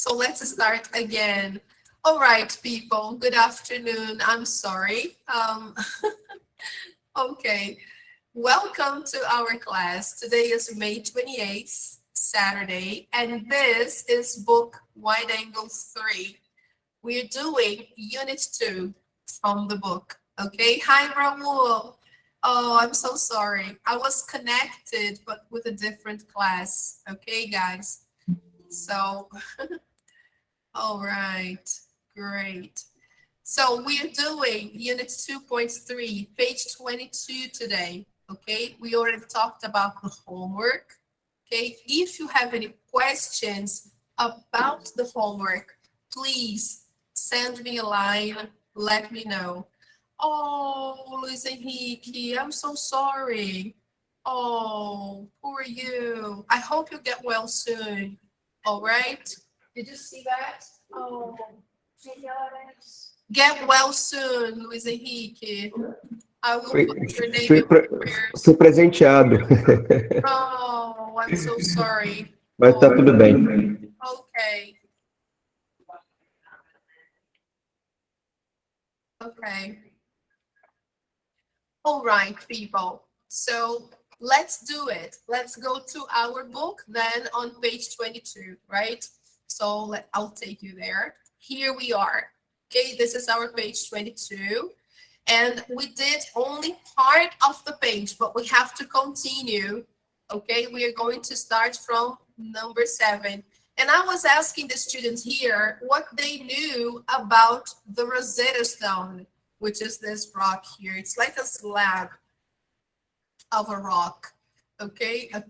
So let's start again. All right, people, good afternoon. I'm sorry. Okay, welcome to our class. Today is May 28th, Saturday, and this is book Wide Angle 3. We're doing Unit 2 from the book. Okay, hi, Raul. Oh, I'm so sorry. I was connected, but with a different class. Okay, guys. So, all right, great. So we're doing Unit 2.3, page 22 today. Okay, we already talked about the homework. Okay, if you have any questions about the homework, please send me a line, let me know. Oh, Luis Henrique, I'm so sorry. Oh, poor you. I hope you get well soon. All right? Did you see that? Oh, get well soon, Luis Henrique. I will Fui, put your name fui, in pre- prayers. fui presenteado, Oh, I'm so sorry. mas tá Oh, tudo bem. okay. Okay. All right, people. So let's do it. Let's go to our book then on page 22, right? So I'll take you there. Here we are. Okay, this is our page 22. And we did only part of the page, but we have to continue. Okay, we are going to start from number 7. And I was asking the students here what they knew about the Rosetta Stone, which is this rock here. It's like a slab of a rock, okay? A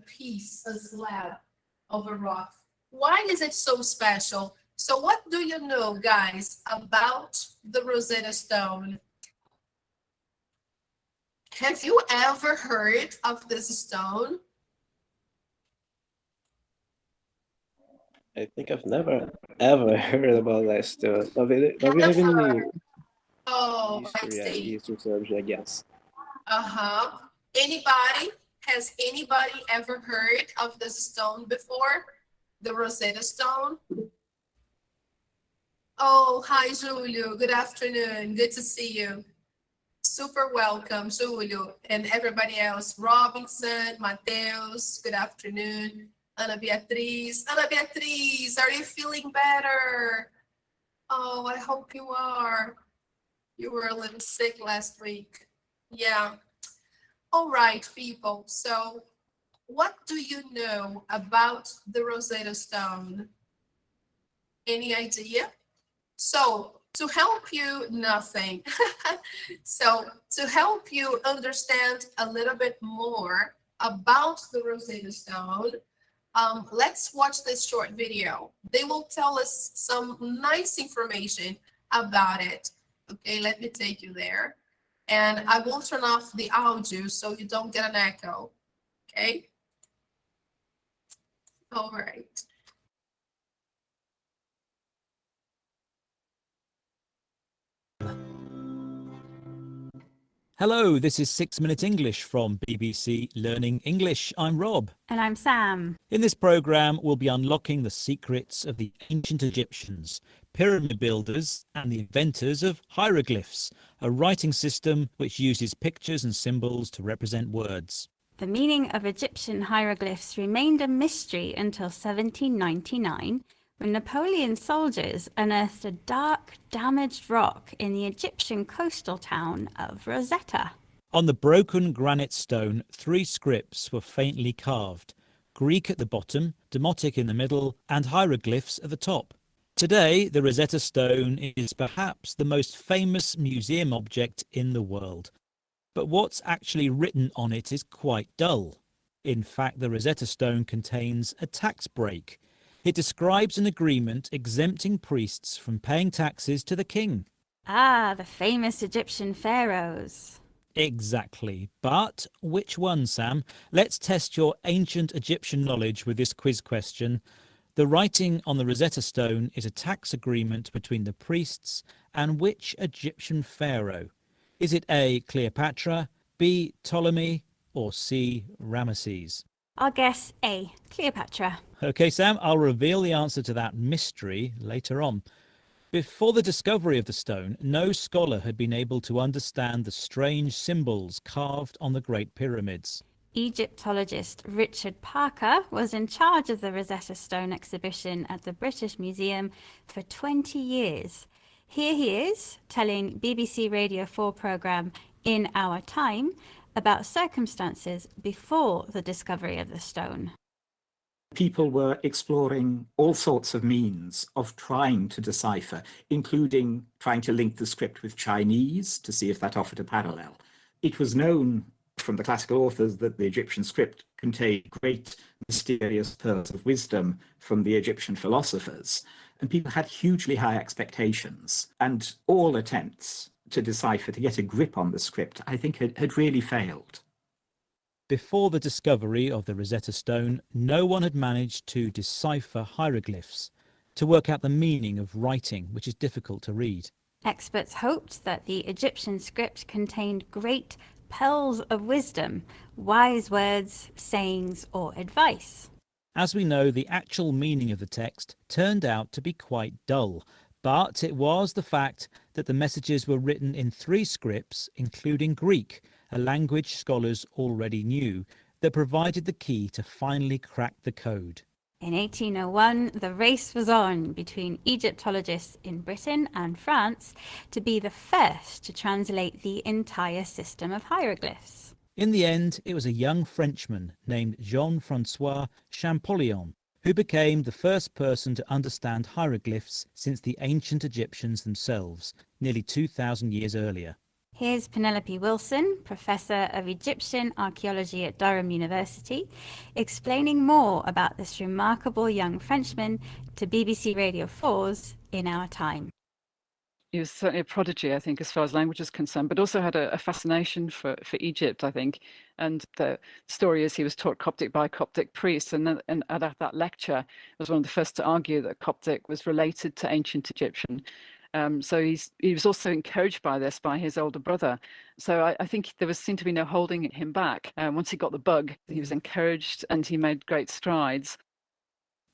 slab of a rock. Why is it so special? So what do you know, guys, about the Rosetta Stone? Have you ever heard of this stone? I think I've never ever heard about that stuff. Talvez eu vi Never. Oh, I history, see. history subject, I guess. Uh-huh. Anybody? Has anybody ever heard of this stone before? The Rosetta Stone? Oh, hi, Julio. Good afternoon. Good to see you. Super welcome, Julio, and everybody else. Robinson, Mateus, good afternoon. Ana Beatriz. Ana Beatriz, are you feeling better? Oh, I hope you are. You were a little sick last week. Yeah. All right, people. So what do you know about the Rosetta Stone? Any idea? So to help you, nothing. So to help you understand a little bit more about the Rosetta Stone, let's watch this short video. They will tell us some nice information about it. Okay, let me take you there. And I will turn off the audio so you don't get an echo. Okay? All right. Hello, this is 6 Minute English from BBC Learning English. I'm Rob. And I'm Sam. In this programme, we'll be unlocking the secrets of the ancient Egyptians, pyramid builders and the inventors of hieroglyphs, a writing system which uses pictures and symbols to represent words. The meaning of Egyptian hieroglyphs remained a mystery until 1799, when Napoleon's soldiers unearthed a dark, damaged rock in the Egyptian coastal town of Rosetta. On the broken granite stone, 3 scripts were faintly carved, Greek at the bottom, Demotic in the middle, and hieroglyphs at the top. Today, the Rosetta Stone is perhaps the most famous museum object in the world. But what's actually written on it is quite dull. In fact, the Rosetta Stone contains a tax break. It describes an agreement exempting priests from paying taxes to the king. Ah, the famous Egyptian pharaohs. Exactly. But which one, Sam? Let's test your ancient Egyptian knowledge with this quiz question. The writing on the Rosetta Stone is a tax agreement between the priests and which Egyptian pharaoh? Is it A. Cleopatra, B. Ptolemy, or C. Ramesses? I'll guess A, Cleopatra. Okay, Sam, I'll reveal the answer to that mystery later on. Before the discovery of the stone, no scholar had been able to understand the strange symbols carved on the Great Pyramids. Egyptologist Richard Parker was in charge of the Rosetta Stone exhibition at the British Museum for 20 years. Here he is telling BBC Radio 4 programme In Our Time about circumstances before the discovery of the stone. People were exploring all sorts of means of trying to decipher, including trying to link the script with Chinese to see if that offered a parallel. It was known from the classical authors that the Egyptian script contained great mysterious pearls of wisdom from the Egyptian philosophers, and people had hugely high expectations, and all attempts to decipher, to get a grip on the script, I think had really failed. Before the discovery of the Rosetta Stone, no one had managed to decipher hieroglyphs, to work out the meaning of writing, which is difficult to read. Experts hoped that the Egyptian script contained great pearls of wisdom, wise words, sayings, or advice. As we know, the actual meaning of the text turned out to be quite dull, but it was the fact that the messages were written in 3 scripts, including Greek, a language scholars already knew, that provided the key to finally crack the code. In 1801, the race was on between Egyptologists in Britain and France to be the first to translate the entire system of hieroglyphs. In the end, it was a young Frenchman named Jean-François Champollion who became the first person to understand hieroglyphs since the ancient Egyptians themselves, nearly 2,000 years earlier. Here's Penelope Wilson, Professor of Egyptian Archaeology at Durham University, explaining more about this remarkable young Frenchman to BBC Radio 4's In Our Time. He was certainly a prodigy, I think, as far as language is concerned, but also had a fascination for Egypt, I think. And the story is he was taught Coptic by a Coptic priest, and at that lecture was one of the first to argue that Coptic was related to ancient Egyptian. So he was also encouraged by this by his older brother. So I think there seemed to be no holding him back. Once he got the bug, he was encouraged and he made great strides.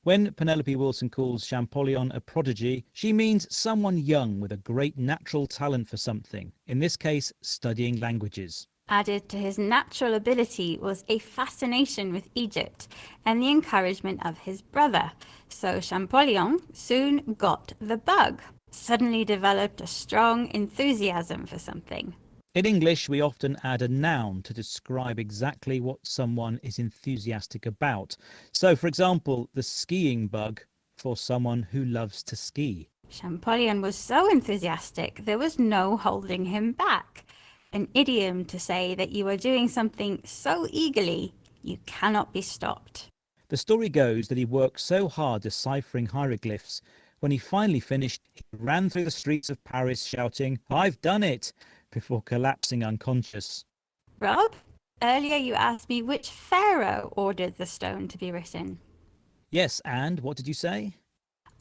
When Penelope Wilson calls Champollion a prodigy, she means someone young with a great natural talent for something, in this case, studying languages. Added to his natural ability was a fascination with Egypt and the encouragement of his brother. So Champollion soon got the bug, suddenly developed a strong enthusiasm for something. In English, we often add a noun to describe exactly what someone is enthusiastic about. So, for example, the skiing bug for someone who loves to ski. Champollion was so enthusiastic, there was no holding him back. An idiom to say that you are doing something so eagerly, you cannot be stopped. The story goes that he worked so hard deciphering hieroglyphs, when he finally finished, he ran through the streets of Paris shouting, "I've done it!" before collapsing unconscious. Rob, earlier you asked me which pharaoh ordered the stone to be written. Yes, and what did you say?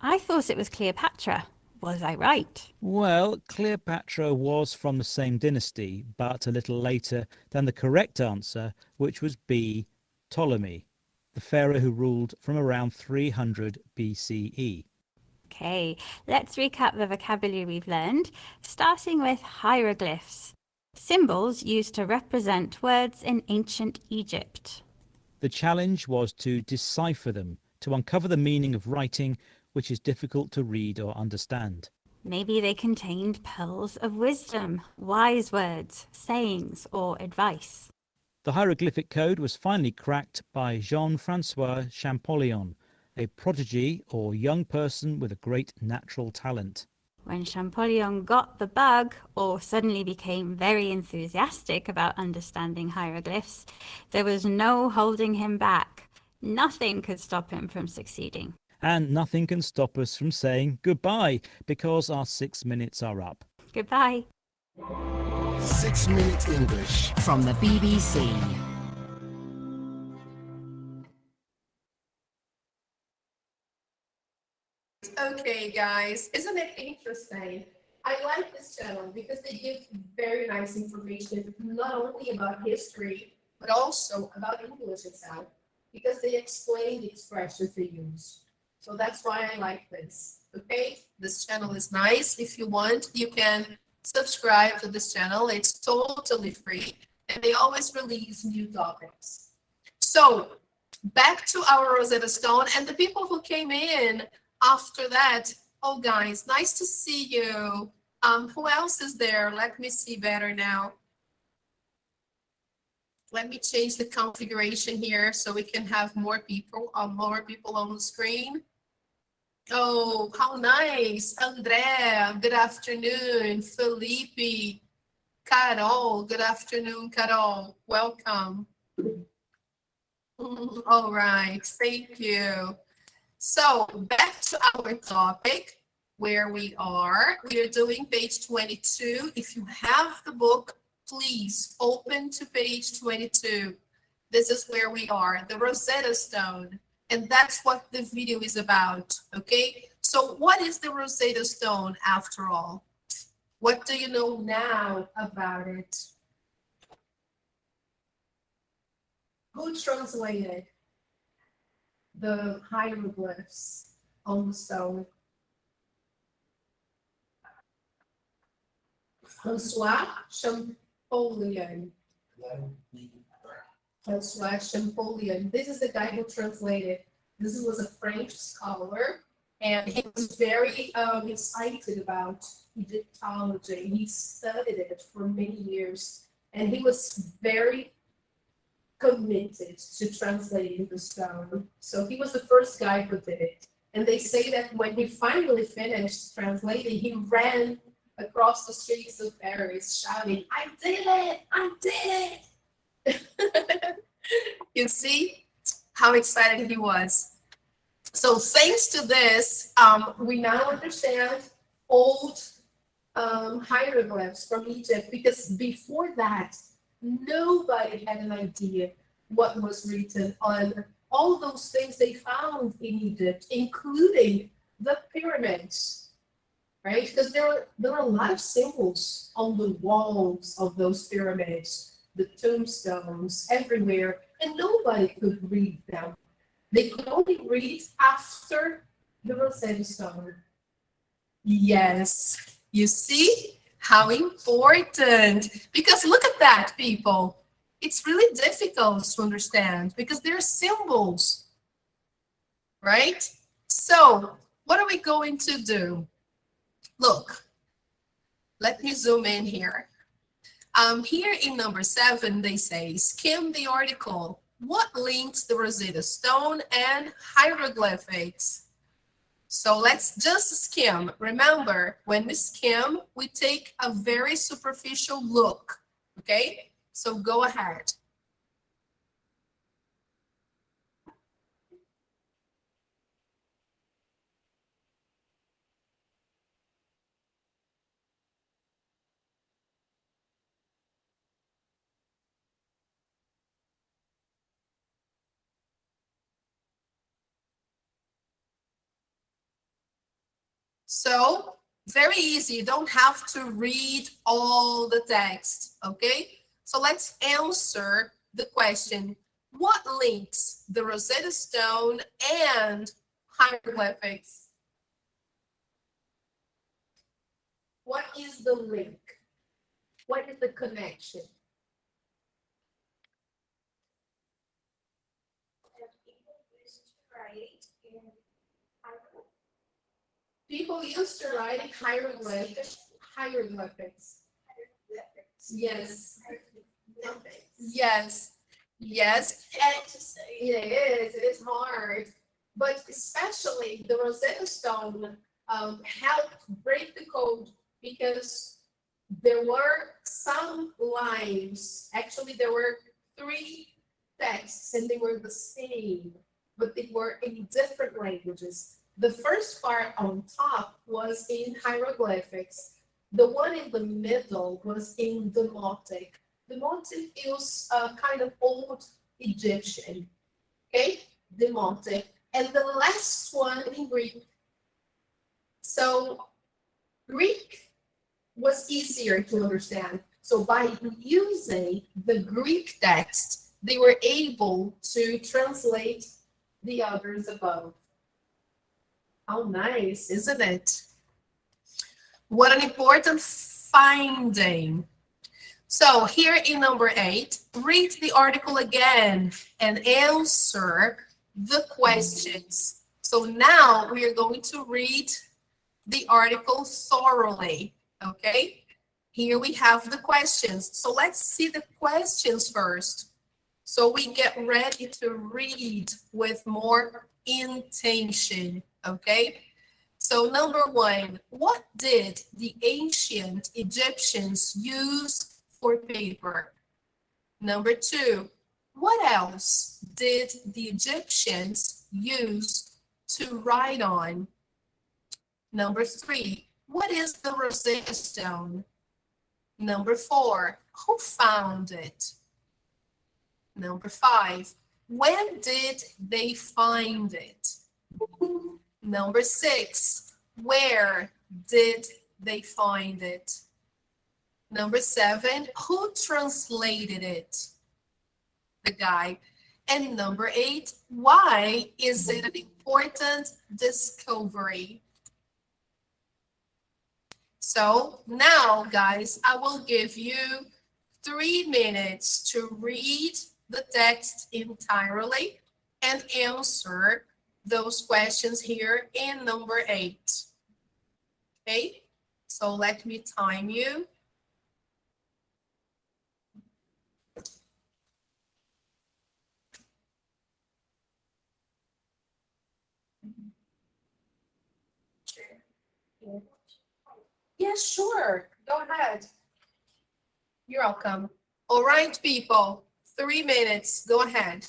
I thought it was Cleopatra. Was I right? Well, Cleopatra was from the same dynasty, but a little later than the correct answer, which was B, Ptolemy, the pharaoh who ruled from around 300 BCE. Okay, let's recap the vocabulary we've learned, starting with hieroglyphs, symbols used to represent words in ancient Egypt. The challenge was to decipher them, to uncover the meaning of writing, which is difficult to read or understand. Maybe they contained pearls of wisdom, wise words, sayings, or advice. The hieroglyphic code was finally cracked by Jean-François Champollion, a prodigy or young person with a great natural talent. When Champollion got the bug, or suddenly became very enthusiastic about understanding hieroglyphs, there was no holding him back. Nothing could stop him from succeeding. And nothing can stop us from saying goodbye, because our 6 minutes are up. Goodbye. 6 Minute English from the BBC. Okay, guys, isn't it interesting? I like this channel because they give very nice information, not only about history, but also about English itself. because they explain the expressions they use. So that's why I like this. Okay, this channel is nice. If you want, you can subscribe to this channel. It's totally free, and they always release new topics. So back to our Rosetta Stone and the people who came in after that. Oh, guys, nice to see you. Who else is there? Let me see better now. Let me change the configuration here so we can have more people on the screen. Oh, how nice. Andrea, good afternoon. Felipe, Carol, good afternoon, Carol. Welcome. All right, thank you. So back to our topic where we are. We are doing page 22. If you have the book, please open to page 22. This is where we are, the Rosetta Stone. And that's what the video is about, okay? So what is the Rosetta Stone after all? What do you know now about it? Who translated the hieroglyphs on the stone? François Champollion. François Champollion. This is the guy who translated. This was a French scholar, and he was very excited about Egyptology. He studied it for many years, and he was very committed to translating the stone. So he was the first guy who did it. And they say that when he finally finished translating, he ran across the streets of Paris shouting, "I did it! I did it!" You see how excited he was. So thanks to this, we now understand old hieroglyphs from Egypt, because before that, nobody had an idea what was written on all those things they found in Egypt, including the pyramids, right? Because there were a lot of symbols on the walls of those pyramids, the tombstones everywhere, and nobody could read them. They could only read after the Rosetta Stone. Yes, you see how important, because look at that, people. It's really difficult to understand because they're symbols, right? So what are we going to do? Look, let me zoom in here. Here in number 7, they say, skim the article. What links the Rosetta Stone and hieroglyphics? So let's just skim. Remember, when we skim, we take a very superficial look, okay? So go ahead. So very easy. You don't have to read all the text, okay? So let's answer the question. What links the Rosetta Stone and hieroglyphics? What is the link? What is the connection? People used to write in hieroglyphics. Yes. Yes. Yes. It is hard. But especially the Rosetta Stone helped break the code, because there were some lines. Actually, there were 3 texts and they were the same, but they were in different languages. The first part on top was in hieroglyphics. The one in the middle was in Demotic. Demotic is a kind of old Egyptian, okay? Demotic. And the last one in Greek. So Greek was easier to understand. So by using the Greek text, they were able to translate the others above. How nice, isn't it? What an important finding. So here in number 8, read the article again and answer the questions. So now we are going to read the article thoroughly, okay? Here we have the questions. So let's see the questions first. So we get ready to read with more intention, okay? So number 1, what did the ancient Egyptians use for paper? Number 2, what else did the Egyptians use to write on? Number 3, what is the Rosetta Stone? Number 4, who found it? Number 5, when did they find it? Number 6, where did they find it? Number 7, who translated it? The guy. And number 8, why is it an important discovery? So now, guys, I will give you 3 minutes to read the text entirely and answer those questions here in number 8. Okay, so let me time you. Yes, sure. Go ahead. You're welcome. All right, people. 3 minutes. Go ahead.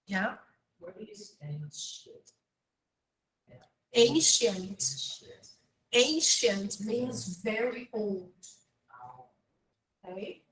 Yeah. Ancient. Ancient means very old. Okay.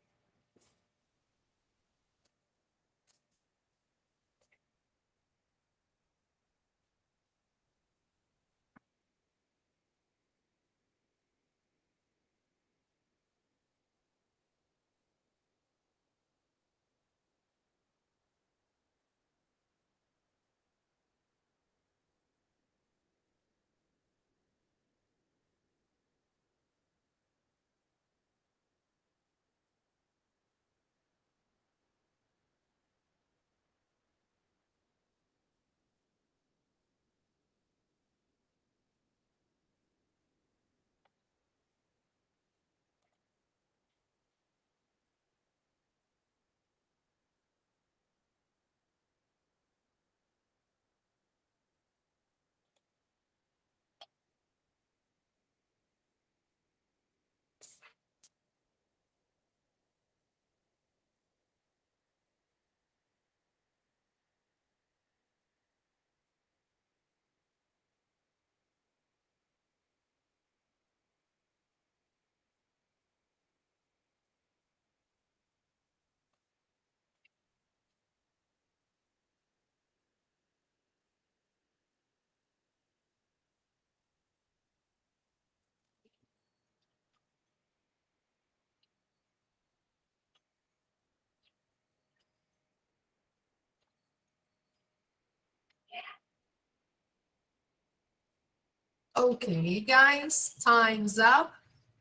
Okay, guys, time's up.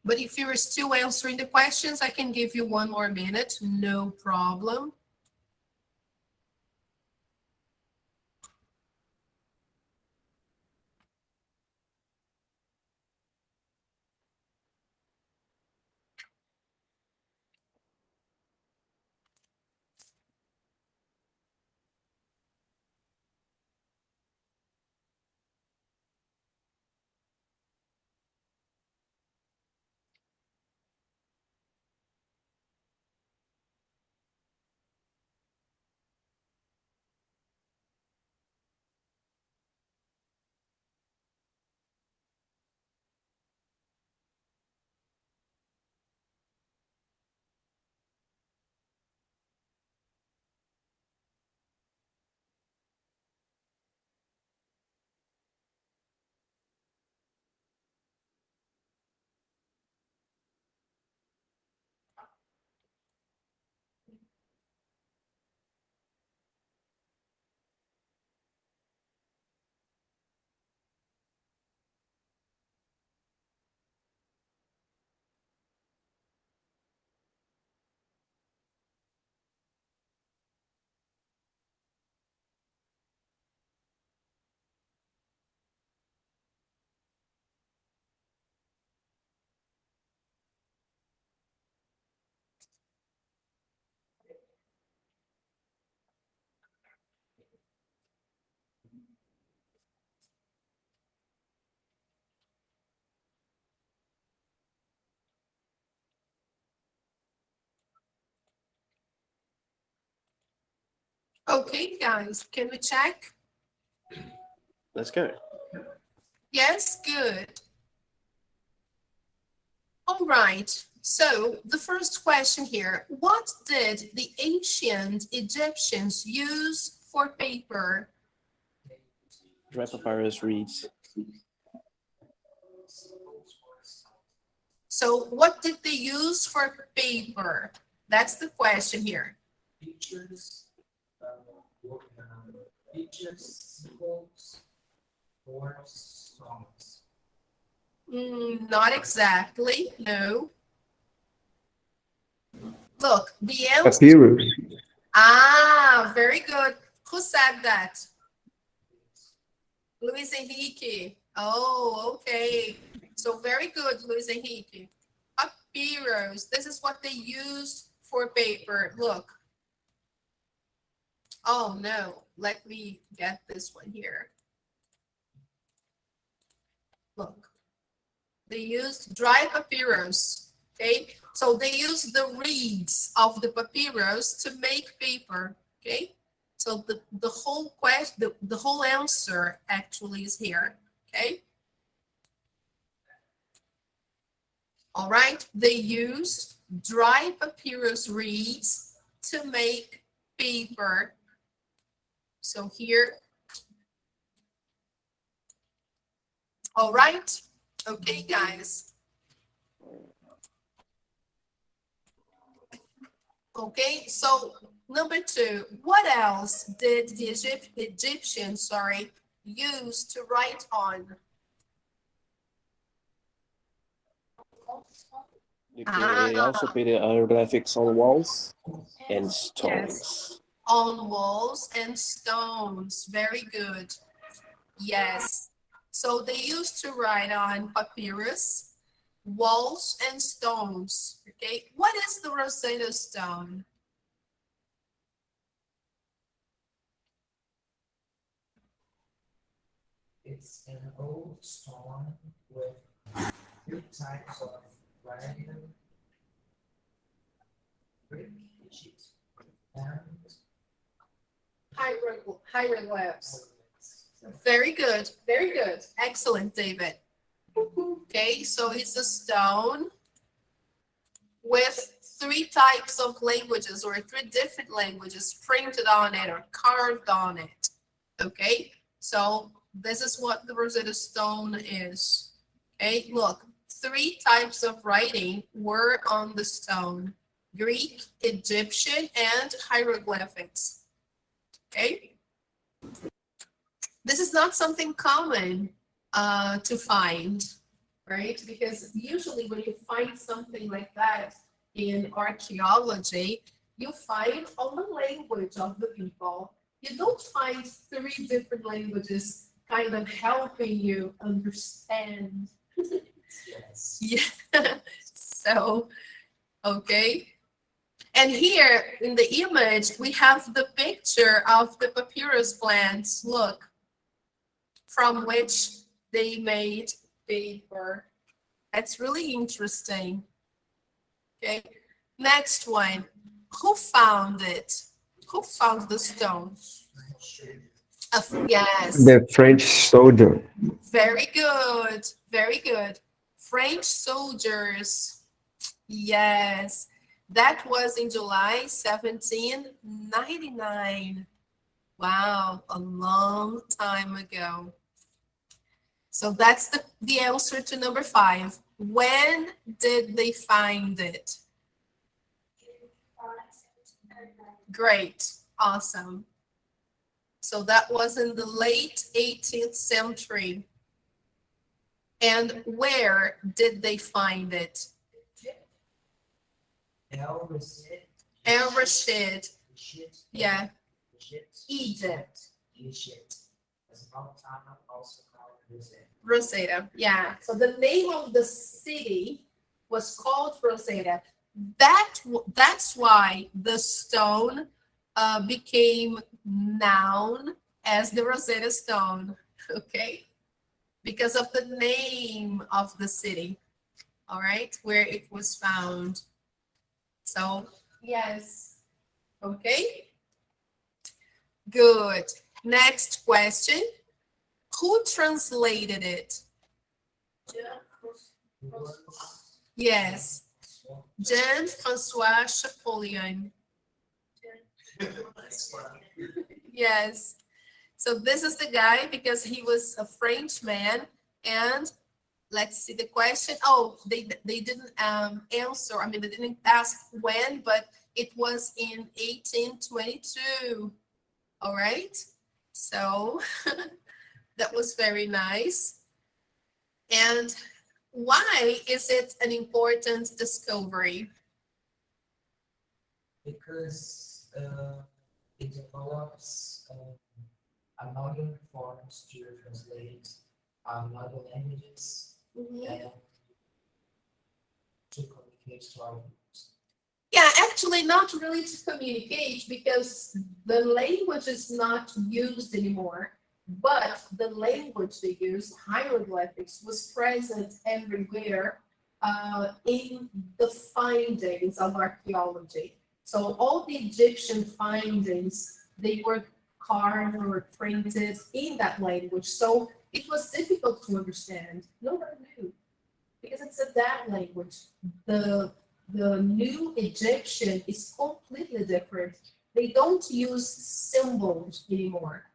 But if you're still answering the questions, I can give you 1 more minute, no problem. Okay, guys, can we check? Let's go. Yes, good. All right, so the first question here, what did the ancient Egyptians use for paper? Dry papyrus reads. So what did they use for paper? That's the question here. Pictures, pictures, symbols, or songs. Not exactly, no. Look, the answer. Papyrus. Ah, very good. Who said that? Luis Henrique. Oh, okay. So very good, Luis Henrique. Papyrus. This is what they use for paper. Look. Oh no, let me get this one here. Look. They used dry papyrus. Okay, so they use the reeds of the papyrus to make paper. Okay, so the whole question, the whole answer actually is here. Okay. All right, they used dry papyrus reeds to make paper. So here. All right. Okay, guys. Okay, so number 2, what else did the Egyptians, use to write on? They also painted hieroglyphics on walls and stones. Yes. On walls and stones. Very good. Yes. So they used to write on papyrus, walls, and stones. Okay, what is the Rosetta Stone? It's an old stone with 3 types of writing, Greek, Egypt, and Hieroglyphs. Very good. Very good. Excellent, David. Okay, so it's a stone with 3 types of languages or 3 different languages printed on it or carved on it. Okay, so this is what the Rosetta Stone is. Okay, look, 3 types of writing were on the stone: Greek, Egyptian, and hieroglyphics. Okay, this is not something common to find, right? Because usually when you find something like that in archaeology, you find on the language of the people. You don't find three different languages kind of helping you understand. Yes. Yeah. So, okay. And here in the image, we have the picture of the papyrus plants, look, from which they made paper. That's really interesting. Okay, next one. Who found it? Who found the stone? Yes, The French soldier. very good, very good. French soldiers. Yes, that was in July 1799. Wow, a long time ago. So that's the answer to number 5. When did they find it? Great, awesome. So that was in the late 18th century. And where did they find it? El Rosetta. El Rashid. Egypt. Yeah, Egypt. Egypt. As a long time, also called Rosetta. Rosetta, yeah. So the name of the city was called Rosetta. That's why the stone became known as the Rosetta Stone, okay? Because of the name of the city, all right, where it was found. So, yes, okay, good. Next question. Who translated it? Yes, Jean-François Champollion. Yes. So this is the guy because he was a Frenchman. And let's see the question. Oh, they didn't answer. I mean, they didn't ask when, but it was in 1822. All right. So that was very nice. And why is it an important discovery? Because it develops another forms to translate another languages and to communicate to our groups. Yeah, actually not really to communicate because the language is not used anymore, but the language they use, hieroglyphics, was present everywhere in the findings of archaeology. So all the Egyptian findings, they were carved or printed in that language. So it was difficult to understand. Nobody knew because it's a dead language. The new Egyptian is completely different. They don't use symbols anymore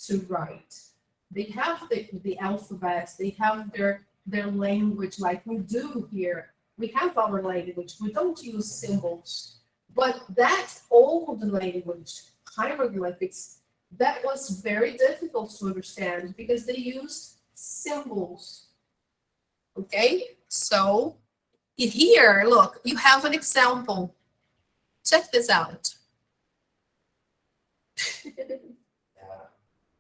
to write. They have the alphabet, they have their language like we do here. We have our language, we don't use symbols. But that old language, hieroglyphics, that was very difficult to understand because they used symbols. Okay, so here, look, you have an example. Check this out.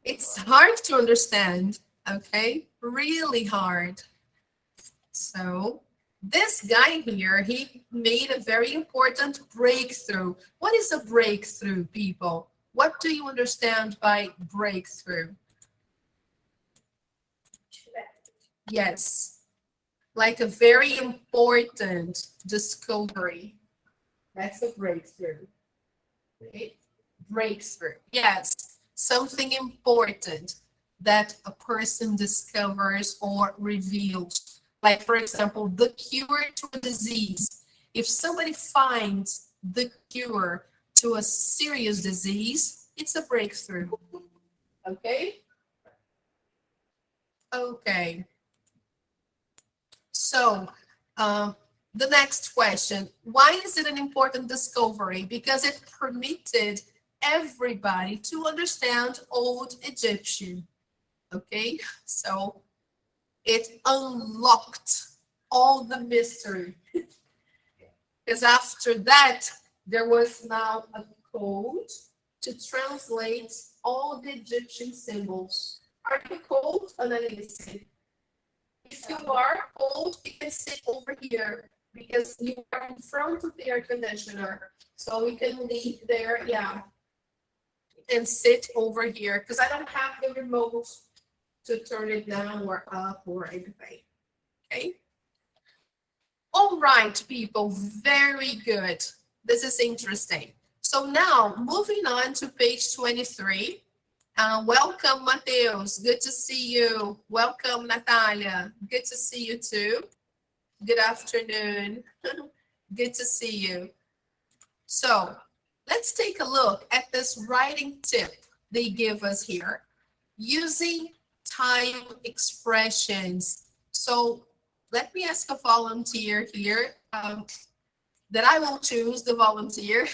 It's hard to understand, okay? Really hard. So this guy here, he made a very important breakthrough. What is a breakthrough, people? What do you understand by breakthrough? Yes, like a very important discovery. That's a breakthrough. Okay? Breakthrough. Yes, something important that a person discovers or reveals. Like, for example, the cure to a disease. If somebody finds the cure to a serious disease, it's a breakthrough. Okay? Okay. So, the next question, why is it an important discovery? Because it permitted everybody to understand Old Egyptian. Okay, so It unlocked all the mystery. Because after that, there was now a code to translate all the Egyptian symbols. Are you cold, Annalise? If you are cold, you can sit over here because you are in front of the air conditioner. So we can leave there, yeah, and sit over here because I don't have the remote to turn it down or up or anything. Okay. All right, people, very good. This is interesting. So now moving on to page 23. Welcome, Mateus. Good to see you. Welcome, Natalia. Good to see you too. Good afternoon. Good to see you. So let's take a look at this writing tip they give us here. Using time expressions. So let me ask a volunteer here that I will choose the volunteer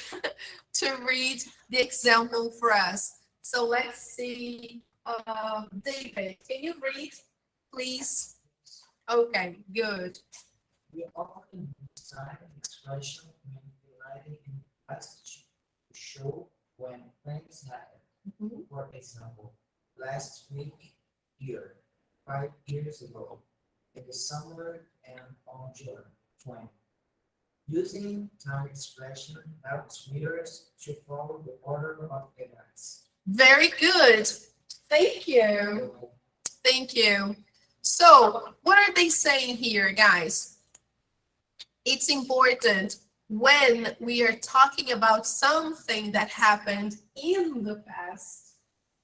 to read the example for us. So let's see, David, can you read, please? Okay, good. We often use time expression when writing in passage to show when things happen. For example, last week, year, 5 years ago, in the summer and on June 20. Using time expression helps readers to follow the order of events. Very good. Thank you. Thank you. So what are they saying here, guys? It's important when we are talking about something that happened in the past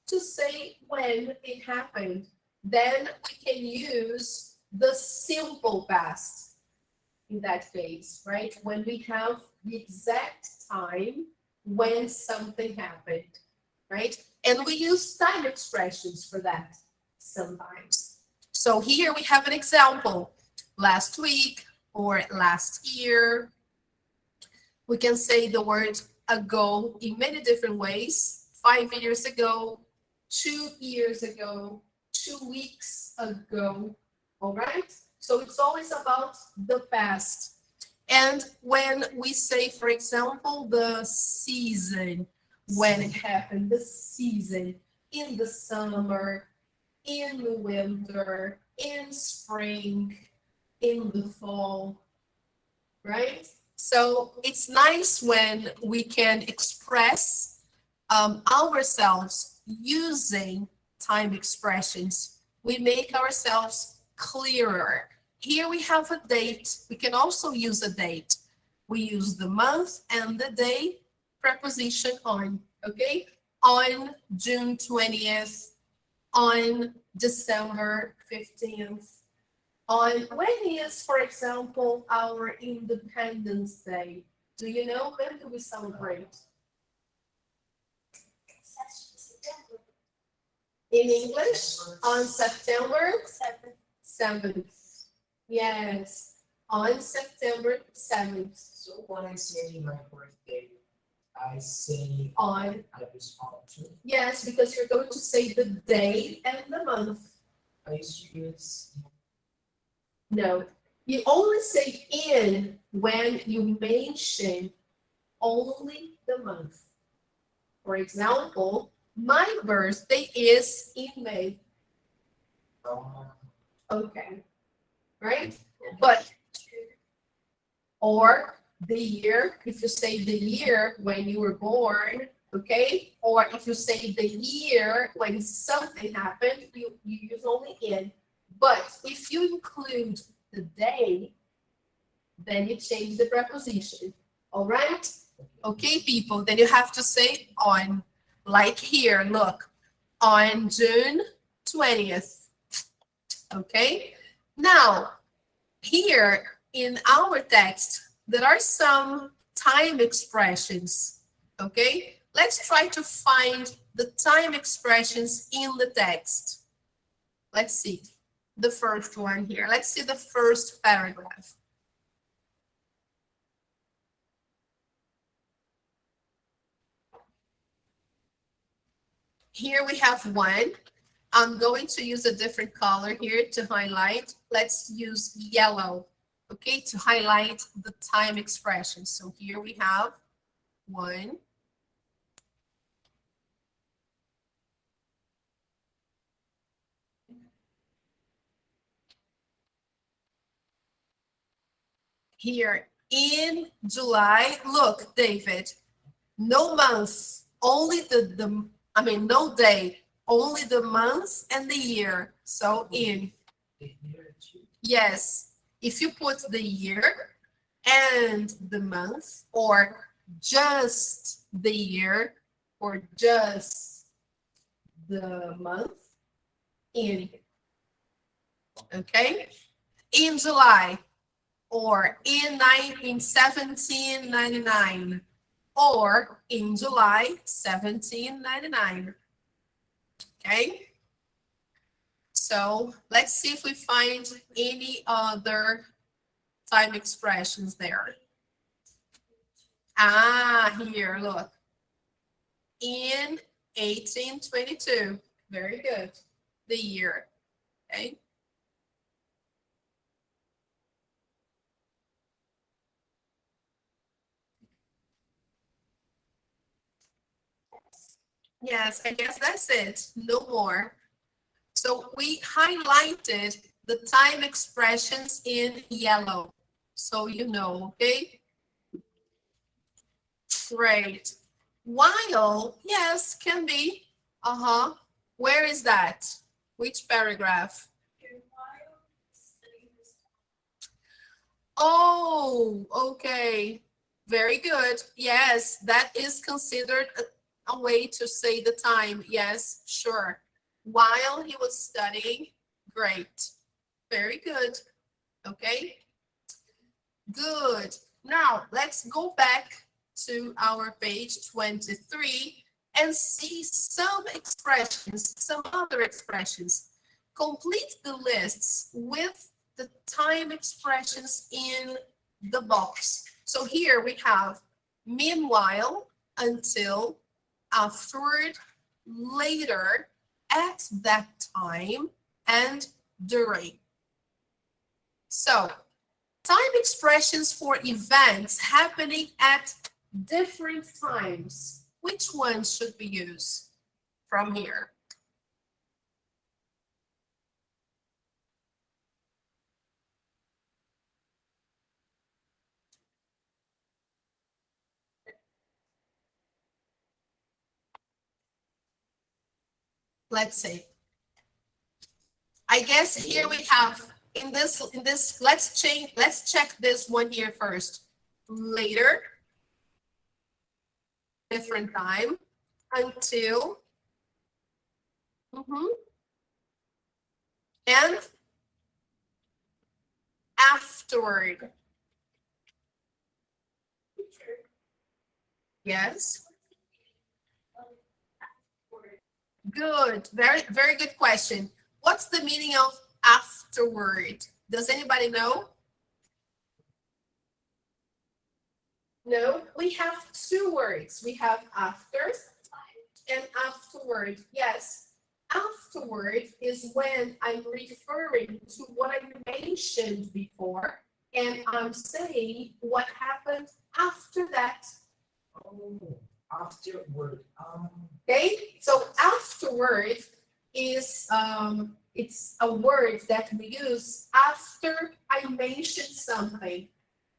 to say when it happened. Then we can use the simple past in that case, right? When we have the exact time when something happened, right? And we use time expressions for that sometimes. So here we have an example. Last week or last year. We can say the word ago in many different ways. 5 years ago, 2 years ago, 2 weeks ago. All right? So it's always about the past. And when we say, for example, the season, when it happened, the season, in the summer, in the winter, in spring, in the fall, right? So it's nice when we can express ourselves using time expressions. We make ourselves clearer. Here we have a date. We can also use a date. We use the month and the day, preposition on, okay? On June 20th, on December 15th, on when is, for example, our Independence Day? Do you know when do we celebrate? In English, on September 7th. Yes, on September 7th. So when I say my birthday, I say On, I respond to. yes, because you're going to say the day and the month. I use No, you only say in when you mention only the month. For example, my birthday is in May. Okay, right? But, or the year, if you say the year when you were born, okay? Or if you say the year when something happened, you use only in. But if you include the day, then you change the preposition. All right? Okay, people, then you have to say on. Like here, look, on June 20th. Okay? Now, here in our text, there are some time expressions. Okay? Let's try to find the time expressions in the text. Let's see the first one here. Let's see the first paragraph. Here we have one. I'm going to use a different color here to highlight. Let's use yellow, okay, to highlight the time expression. So here we have 1, here in July. Look, David, no month, only no day, only the month and the year. So in, yes, if you put the year and the month, or just the year, or just the month, in, okay? In July, or in 1799, or in July 1799. Okay, so let's see if we find any other time expressions there. Here, look. In 1822. Very good. The year. Okay. Yes, I guess that's it. No more. So we highlighted the time expressions in yellow. So you know, okay? Great. While, yes, can be. Where is that? Which paragraph? Oh, okay. Very good. Yes, that is considered a way to say the time. Yes, sure. While he was studying. Great. Very good. Okay. Good. Now, let's go back to our page 23 and see some expressions, some other expressions. Complete the lists with the time expressions in the box. So here we have meanwhile, until, afterward, later, at that time, and during. So, time expressions for events happening at different times. Which one should we use from here? Let's see. I guess here we have in this, let's check this one here first. Later, different time, until, and afterward. Yes. Good. Very, very good question. What's the meaning of afterward? Does anybody know? No, we have two words. We have after and afterward. Yes, afterward is when I'm referring to what I mentioned before, and I'm saying what happened after that. Oh, afterward. Okay, so afterward is it's a word that we use after I mentioned something.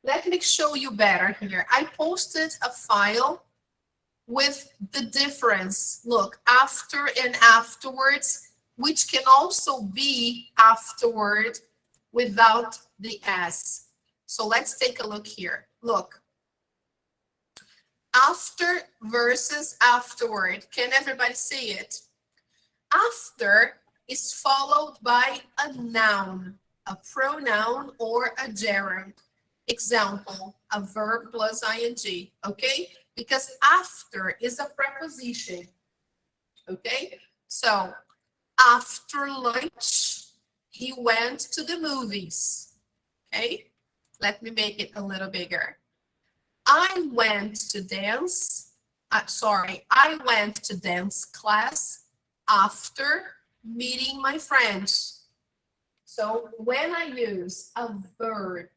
Let me show you better here. I posted a file with the difference. Look, after and afterwards, which can also be afterward without the S. So let's take a look here. Look. After versus afterward. Can everybody see it? After is followed by a noun, a pronoun, or a gerund. Example, a verb plus ing, okay? Because after is a preposition, okay? So, after lunch, he went to the movies, okay? Let me make it a little bigger. I went to dance, I went to dance class after meeting my friends. So when I use a verb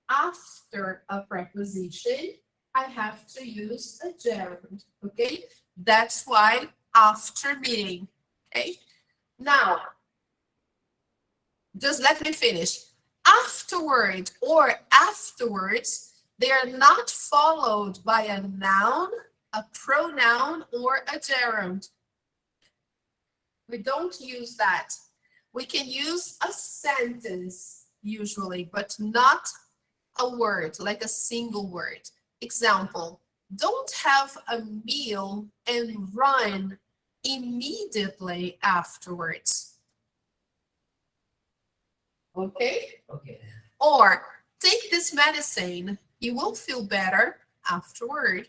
after a preposition, I have to use a gerund, okay? That's why after meeting, okay? Now, just let me finish. Afterward or afterwards, they are not followed by a noun, a pronoun, or a gerund. We don't use that. We can use a sentence usually, but not a word, like a single word. Example, don't have a meal and run immediately afterwards. Okay? Okay. Or take this medicine, you will feel better afterward.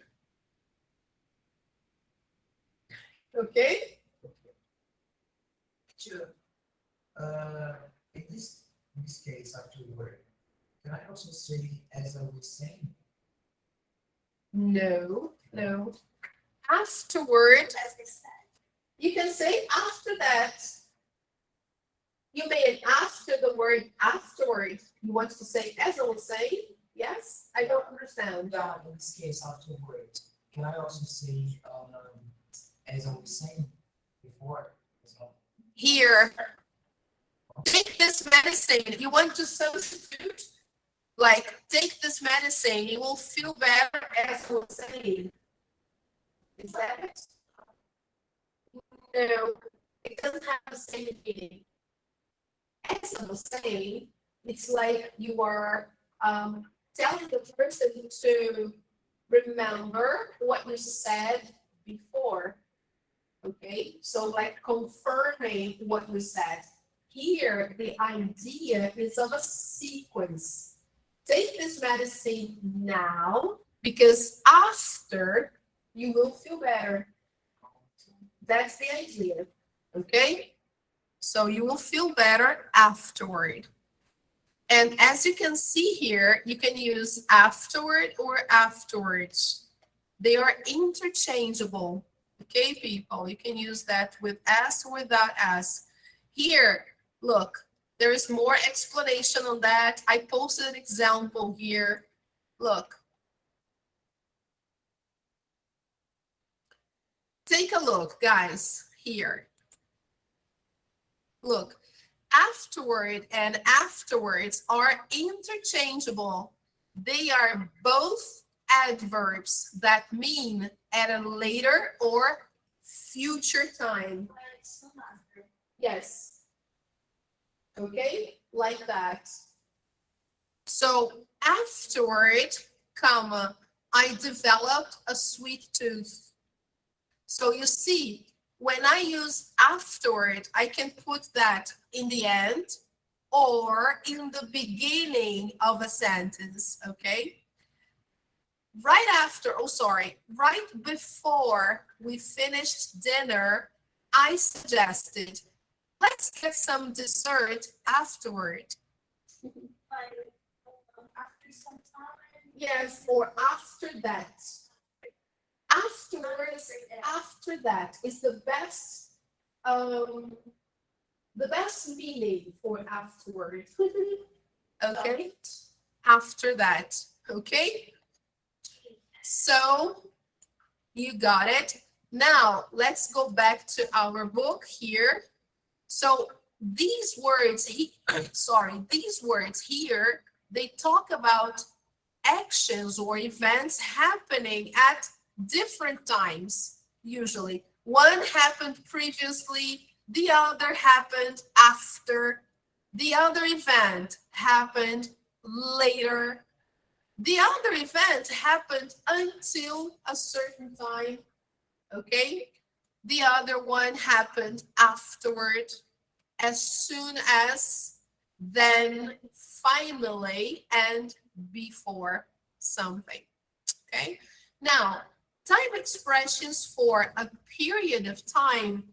Okay? Sure. In this case, afterward, can I also say as I was saying? No, no. Afterward, you can say after that. You may after the word afterward. You want to say as I was saying? Yes? I don't understand. Yeah, in this case, afterward, can I also say as I was saying before as well? Here, take this medicine. You want to substitute? Like, take this medicine. You will feel better as I was saying. Is that it? No, it doesn't have the same meaning. As I was saying, it's like you are telling the person to remember what you said before. Okay, so like confirming what you said. Here, the idea is of a sequence. Take this medicine now, because after you will feel better. That's the idea. Okay? So you will feel better afterward. And as you can see here, you can use afterward or afterwards. They are interchangeable. Okay, people, you can use that with S or without S. Here, look, there is more explanation on that. I posted an example here. Look. Take a look, guys, here. Look, afterward and afterwards are interchangeable. They are both adverbs that mean at a later or future time. Yes. Okay, like that. So afterward, comma, I developed a sweet tooth. So you see, when I use afterward, I can put that in the end or in the beginning of a sentence, okay? Right after, right before we finished dinner, I suggested, let's get some dessert afterward. After some time? Yes, or after that. Afterwards, after that is the best meaning for afterward. Okay, after that. Okay, so you got it. Now let's go back to our book here. So these words, these words here, they talk about actions or events happening at different times, usually. One happened previously, the other happened after, the other event happened later, the other event happened until a certain time, okay? The other one happened afterward, as soon as, then, finally, and before something, okay? Now, time expressions for a period of time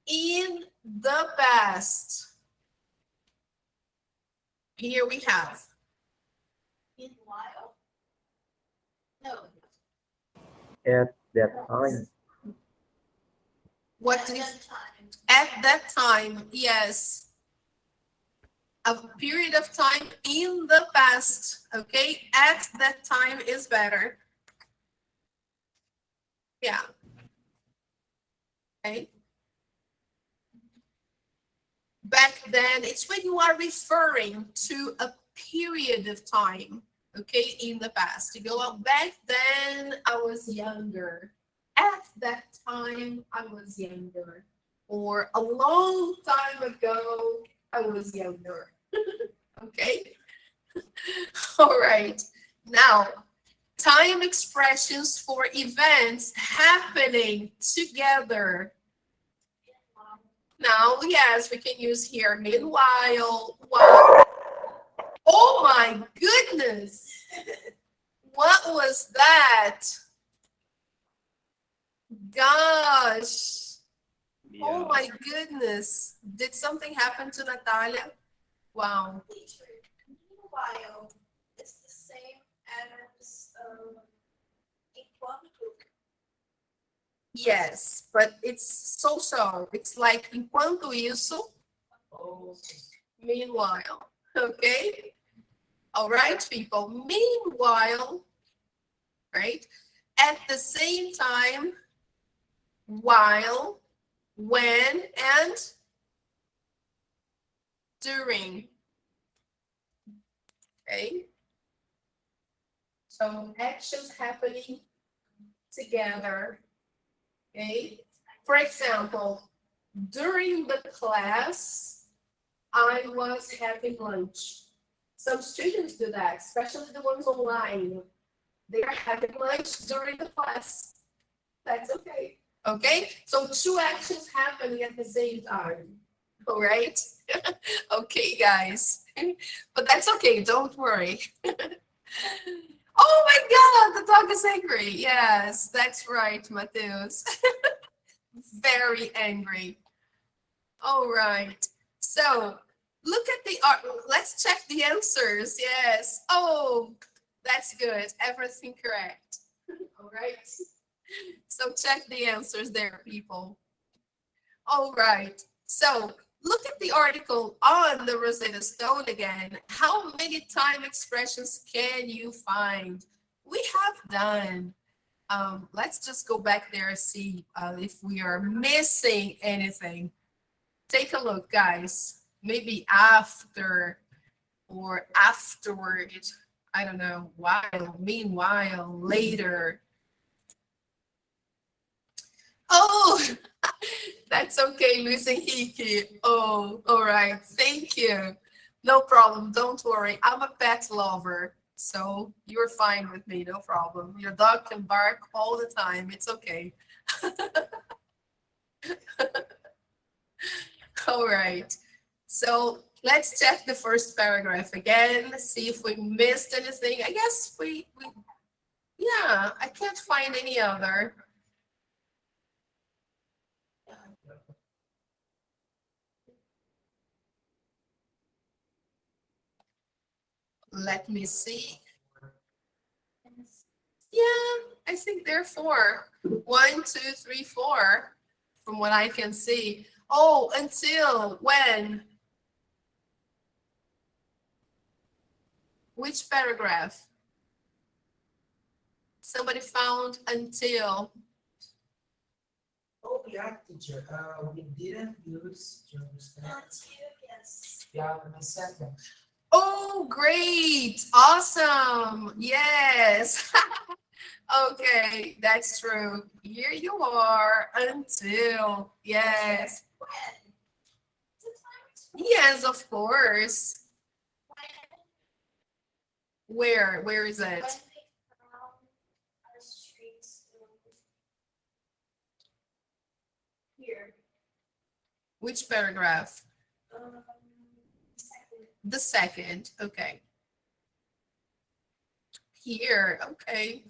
in the past. Here we have. In while? No. At that time. What do you, At that time, yes. A period of time in the past, okay? At that time is better. Yeah. Okay. Back then, it's when you are referring to a period of time, okay, in the past. You go, back then I was younger. At that time, I was younger. Or a long time ago, I was younger. Okay. All right. Now, time expressions for events happening together. Now, yes, we can use here meanwhile. While. Oh my goodness. What was that? Gosh. Yeah. Oh my goodness. Did something happen to Natalia? Wow. Meanwhile, it's the same as yes, but it's so. It's like enquanto isso, meanwhile. Okay? All right, people. Meanwhile, right? At the same time, while, when, and during. Okay? So actions happening together. Okay? For example, during the class, I was having lunch. Some students do that, especially the ones online. They are having lunch during the class. That's okay. Okay? So two actions happening at the same time. All right? Okay, guys. But that's okay. Don't worry. Oh my God, the dog is angry. Yes, that's right, Mateus. Very angry. All right. So look at the art. Let's check the answers. Yes. Oh, that's good. Everything correct. All right. So check the answers there, people. All right. So look at the article on the Rosetta Stone again. How many time expressions can you find? We have done. Let's just go back there and see if we are missing anything. Take a look, guys. Maybe after or afterward. I don't know. While, meanwhile, later. Oh, that's okay, Luis Henrique. Oh, all right. Thank you. No problem. Don't worry. I'm a pet lover. So you're fine with me. No problem. Your dog can bark all the time. It's okay. All right. So let's check the first paragraph again. See if we missed anything. I guess yeah, I can't find any other. Let me see. Yeah, I think there are 4. 1, 2, 3, 4, from what I can see. Oh, until when? Which paragraph? Somebody found until. Oh, yeah, teacher. We didn't use to understand. Until, yes. Yeah, the second. Oh, great. Awesome. Yes. Okay, that's true. Here you are until. Yes. Yes, of course. Where is it? Here. Which paragraph? The second. Okay. Here. Okay.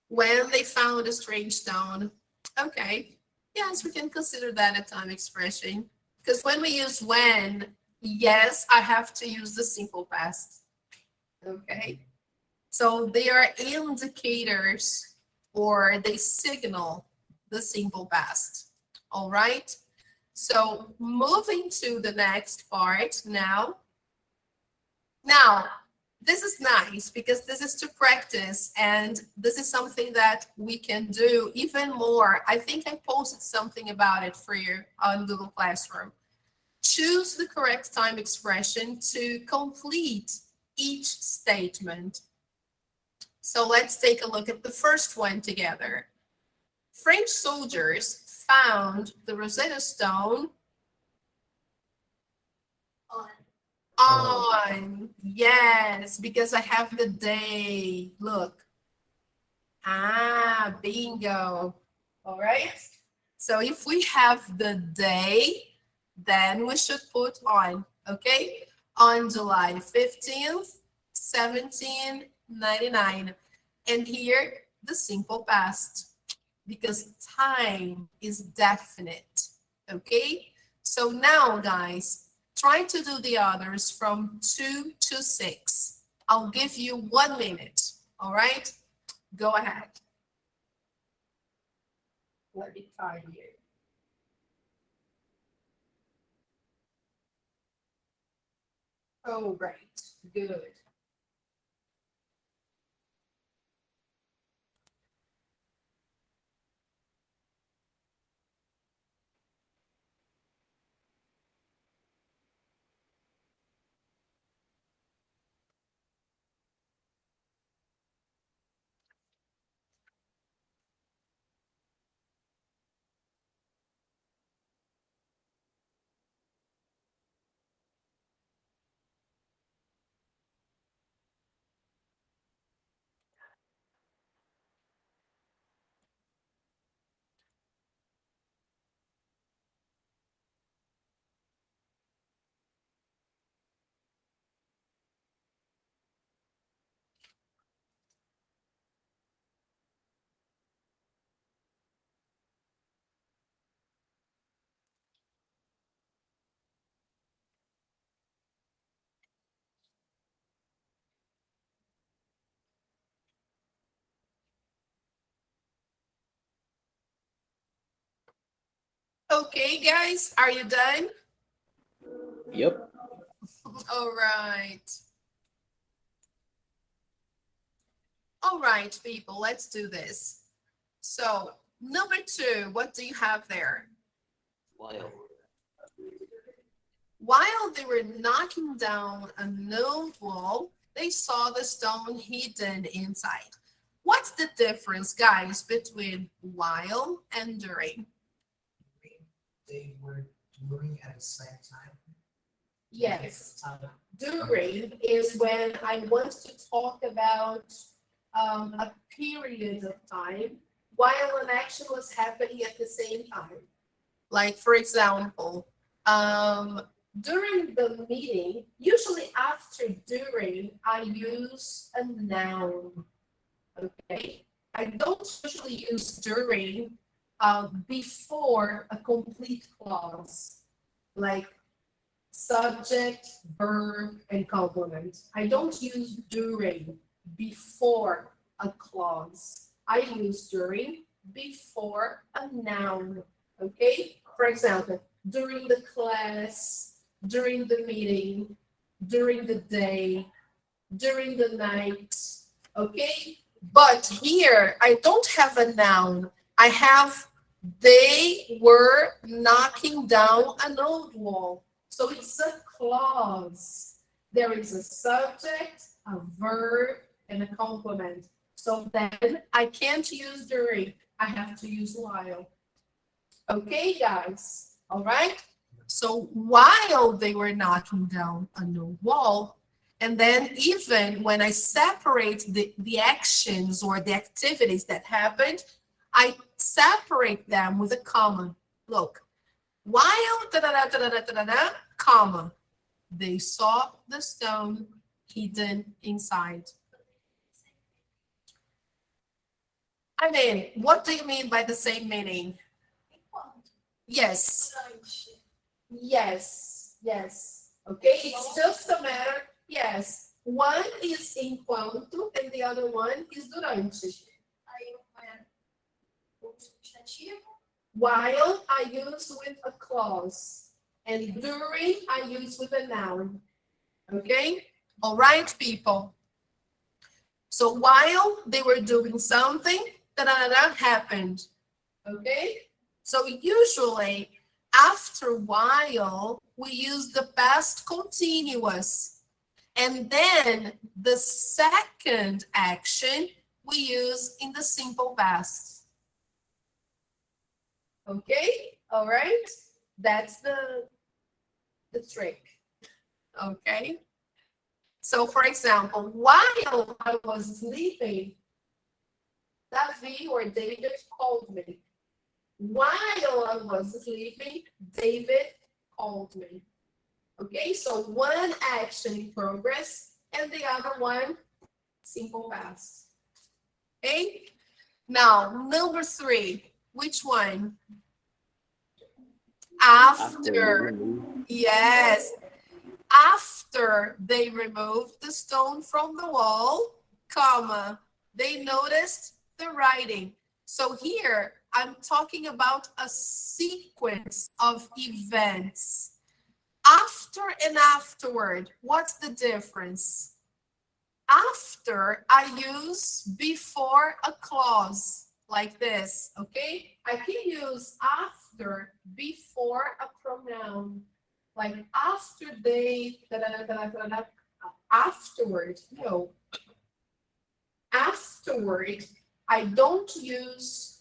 When they found a strange stone. Okay. Yes, we can consider that a time expression. Because when we use when, yes, I have to use the simple past. Okay. So they are indicators or they signal the simple past. All right. So moving to the next part now. Now, this is nice because this is to practice, and this is something that we can do even more. I think I posted something about it for you on Google Classroom. Choose the correct time expression to complete each statement. So let's take a look at the first one together. French soldiers found the Rosetta Stone on. Yes, because I have the day. Look. Ah, bingo. All right. So if we have the day, then we should put on, okay? On July 15th, 1799. And here, the simple past, because time is definite, okay? So now, guys, try to do the others from 2 to 6. I'll give you 1 minute, all right? Go ahead. Let me try here. Oh, right. Good. Okay, guys, are you done? Yep. All right. All right, people, let's do this. So, number 2, what do you have there? While they were knocking down an old wall, they saw the stone hidden inside. What's the difference, guys, between while and during? They were doing at the same time. Yes. During is when I want to talk about a period of time while an action was happening at the same time. Like, for example, during the meeting, usually after during, I use a noun. Okay. I don't usually use during before a complete clause, like subject, verb, and complement. I don't use during before a clause. I use during before a noun. Okay? For example, during the class, during the meeting, during the day, during the night. Okay? But here, I don't have a noun. I have they were knocking down an old wall. So it's a clause. There is a subject, a verb, and a complement. So then I can't use during. I have to use while. Okay, guys. All right. So while they were knocking down a new wall, and then even when I separate the actions or the activities that happened, I separate them with a comma. Look, while comma, they saw the stone hidden inside. I mean, what do you mean by the same meaning? Yes. Yes. Yes. Okay, it's just a matter. Yes. One is enquanto and the other one is durante. Aí o substantivo While I use with a clause, and during I use with a noun. Okay? All right, people. So while they were doing something, that happened. Okay? So usually after while, we use the past continuous. And then the second action we use in the simple past. Okay? All right? That's the trick. Okay? So for example, while I was sleeping, Davi or David called me. While I was sleeping, David called me. Okay, so one action in progress and the other one simple past. Okay, now number 3, which one? After. Yes, after they removed the stone from the wall, comma, they noticed the writing. So here I'm talking about a sequence of events. After and afterward, what's the difference? After, I use before a clause like this, okay? I can use after before a pronoun, like after they, afterward, no. Afterward, I don't use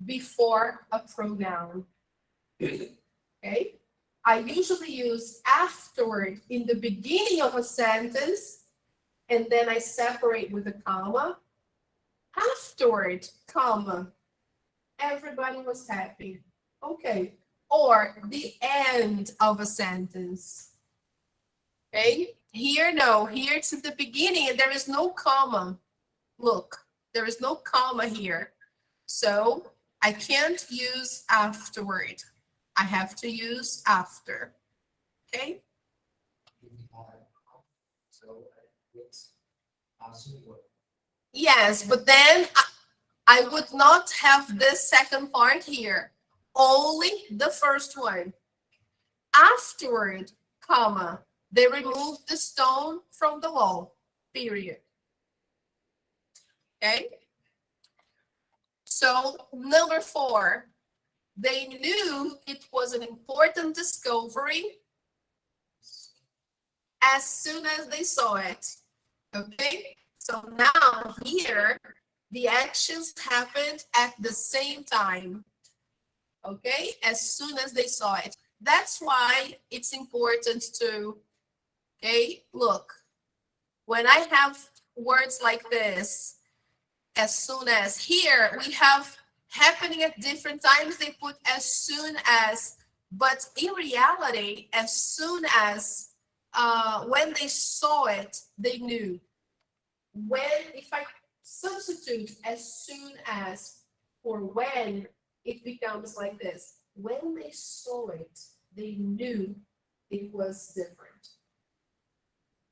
before a pronoun, okay? I usually use afterward in the beginning of a sentence, and then I separate with a comma. Afterward, comma, everybody was happy. Okay. Or the end of a sentence. Okay. Here, no. Here it's at the beginning and there is no comma. Look, there is no comma here. So I can't use afterward. I have to use after. Okay. So it's possible. Yes, but then I would not have this second part here. Only the first one. Afterward, comma, they removed the stone from the wall, period. Okay. So number 4, they knew it was an important discovery as soon as they saw it. Okay. So now here, the actions happened at the same time. Okay, as soon as they saw it. That's why it's important to, okay, look, when I have words like this, as soon as, here we have happening at different times, they put as soon as, but in reality, as soon as, when they saw it, they knew. When, if I substitute as soon as for when, it becomes like this. When they saw it, they knew it was different.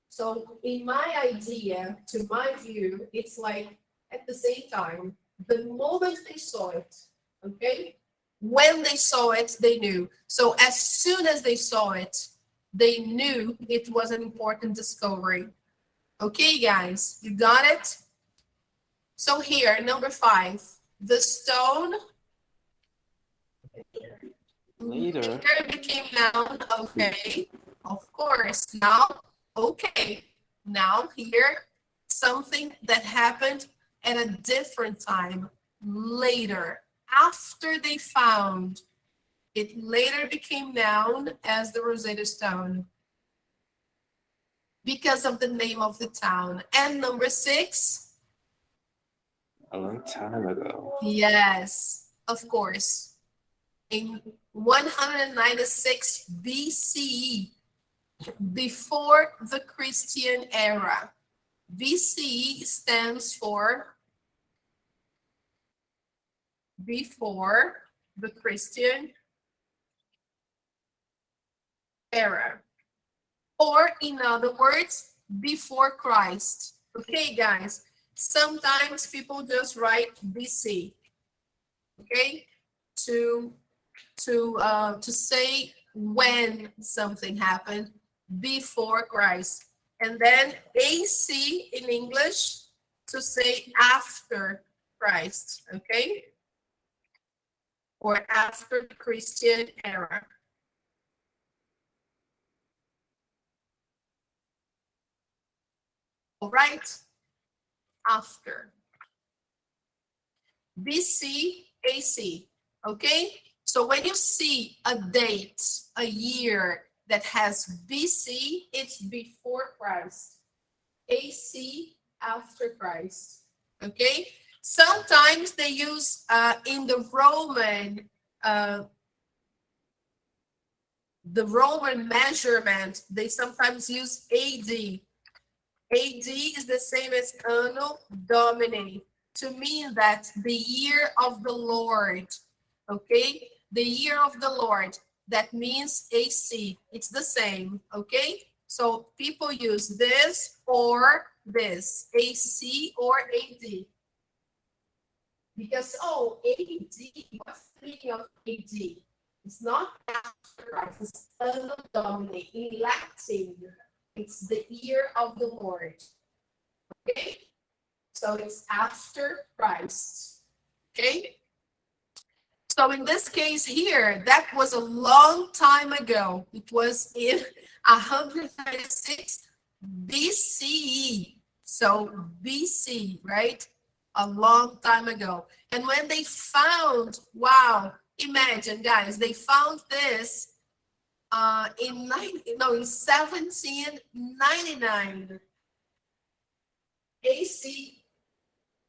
So in my idea, to my view, it's like at the same time, the moment they saw it, okay? When they saw it, they knew. So as soon as they saw it, they knew it was an important discovery. Okay, guys, you got it? So here, number 5, the stone Later became noun. Okay, of course. Now, okay. Now here, something that happened at a different time, later, after they found. It later became noun as the Rosetta Stone because of the name of the town. And number 6. a long time ago. Yes, of course. In 196 BCE, before the Christian era. BCE stands for before the Christian era. Or in other words, before Christ. Okay, guys, sometimes people just write BC. Okay, to say when something happened before Christ, and then AC in English to say after Christ, okay? Or after the Christian era. All right, after. BC, AC, okay? So when you see a date, a year that has BC, it's before Christ. AC, after Christ, okay? Sometimes they use in the Roman measurement, they sometimes use AD. AD is the same as Anno Domini, to mean that the year of the Lord, okay? The year of the Lord, that means AC. It's the same, okay? So people use this or this, AC or AD. Because, oh, AD, what's the meaning of AD? It's not after Christ, it's Anno Domini. In Latin, it's the year of the Lord. Okay? So it's after Christ. Okay? So in this case here, that was a long time ago. It was in 136 BCE. So BC, right? A long time ago. And when they found, wow, imagine guys, they found this in 1799 AC,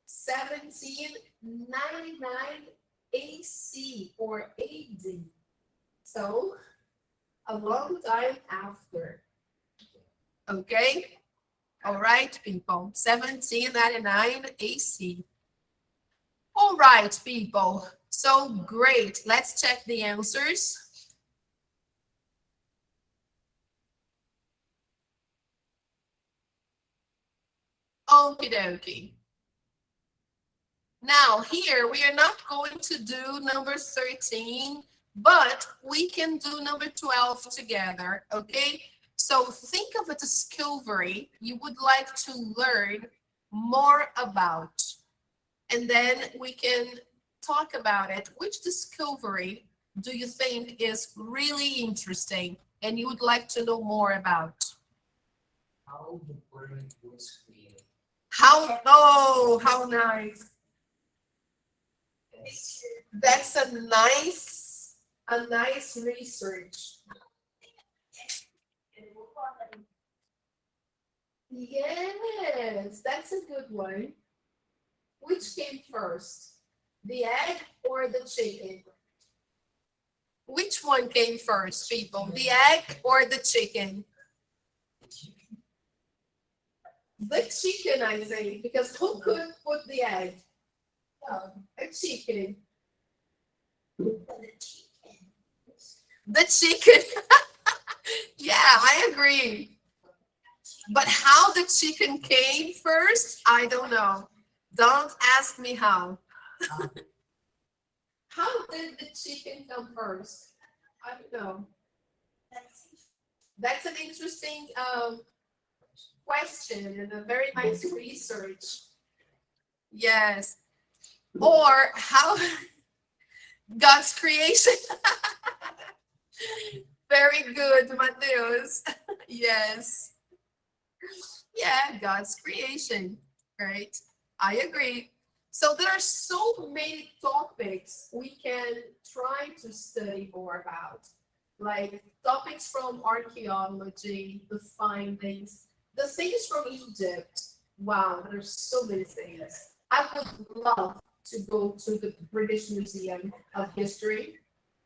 1799 AC or AD. So a long time after. Okay? All right, people. 1799 AC. All right, people. So great. Let's check the answers. Okie dokie. Now here we are not going to do number 13, but we can do number 12 together, okay? So think of a discovery you would like to learn more about, and then we can talk about it. Which discovery do you think is really interesting and you would like to know more about? How the brain was created. How nice. That's a nice research. Yes, that's a good one. Which came first, the egg or the chicken? Which one came first, people? The egg or the chicken? The chicken, I say, because who could put the egg? A chicken. The chicken. Yeah, I agree. But how the chicken came first, I don't know. Don't ask me how. How did the chicken come first? I don't know. That's an interesting question and a very nice research. Yes. Or how God's creation. Very good, Mateus. Yes. Yeah, God's creation, right? I agree. So there are so many topics we can try to study more about, like topics from archaeology, the findings, the things from Egypt. Wow, there's so many things. I would love to go to the British Museum of History,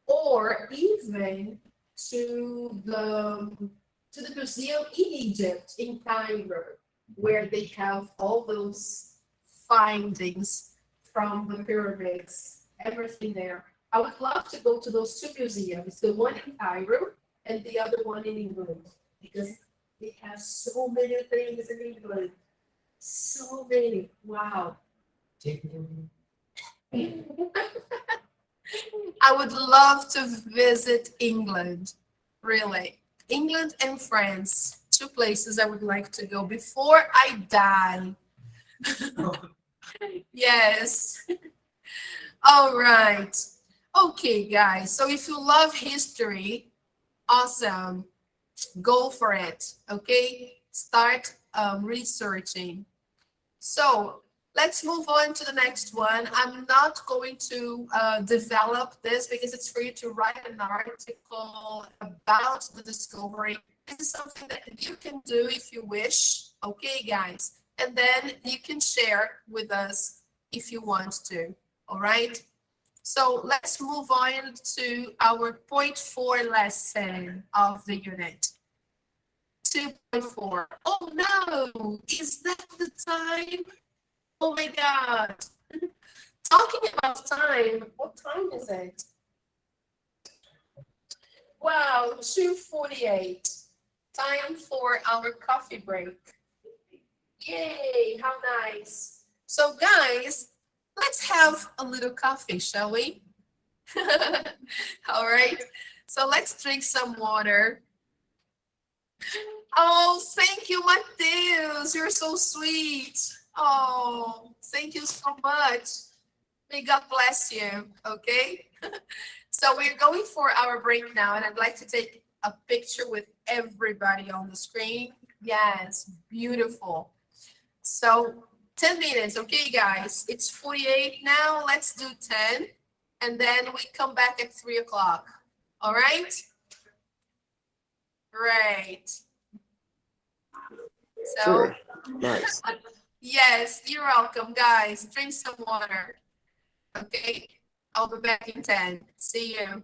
or even to the museum in Egypt, in Cairo, where they have all those findings from the pyramids, everything there. I would love to go to those two museums, the one in Cairo and the other one in England, because they have so many things in England. So many. Wow. Technically, I would love to visit England, really. England and France, two places I would like to go before I die. Yes. All right. Okay, guys. So if you love history, awesome. Go for it. Okay. Start researching. So let's move on to the next one. I'm not going to develop this because it's for you to write an article about the discovery. This is something that you can do if you wish. Okay, guys. And then you can share with us if you want to. All right. So let's move on to our point 4 lesson of the unit. 2.4. Oh no, is that the time? Oh my God. Talking about time, what time is it? Wow, 2:48. Time for our coffee break. Yay, how nice. So guys, let's have a little coffee, shall we? All right. So let's drink some water. Oh, thank you, Mateus. You're so sweet. Oh, thank you so much. May God bless you. Okay. So we're going for our break now, and I'd like to take a picture with everybody on the screen. Yes, beautiful. So 10 minutes. Okay, guys. It's 48 now. Let's do 10. And then we come back at 3 o'clock. All right? Great. So, Sure. Nice. yes, you're welcome, guys. Drink some water. Okay? I'll be back in 10. See you.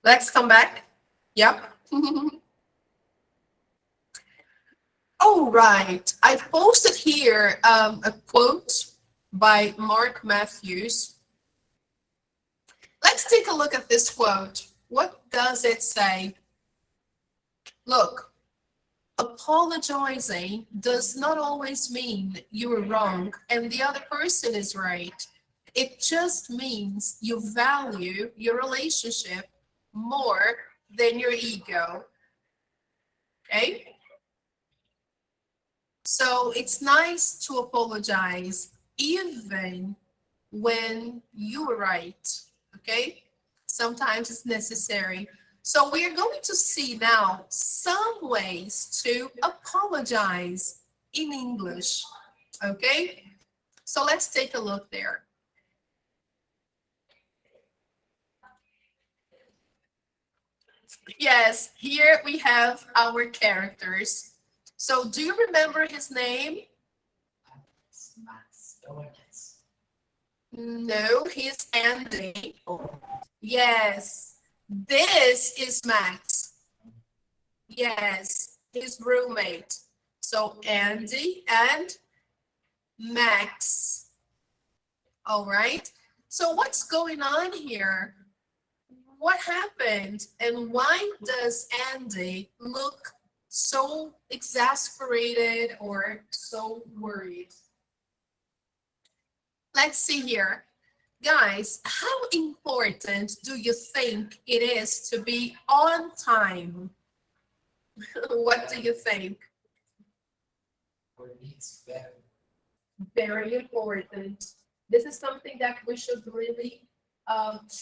Let's come back. Yep. All right. I posted here a quote by Mark Matthews. Let's take a look at this quote. What does it say? Look, apologizing does not always mean you were wrong and the other person is right. It just means you value your relationship more than your ego. Okay? So it's nice to apologize even when you were right. Okay? Sometimes it's necessary. So we are going to see now some ways to apologize in English. Okay? So let's take a look there. Yes, here we have our characters. So do you remember his name? No, he's Andy. Yes, this is Max. Yes, his roommate. So Andy and Max. All right. So what's going on here? What happened and why does Andy look so exasperated or so worried? Let's see here. Guys, how important do you think it is to be on time? What do you think? It's very Very important. This is something that we should really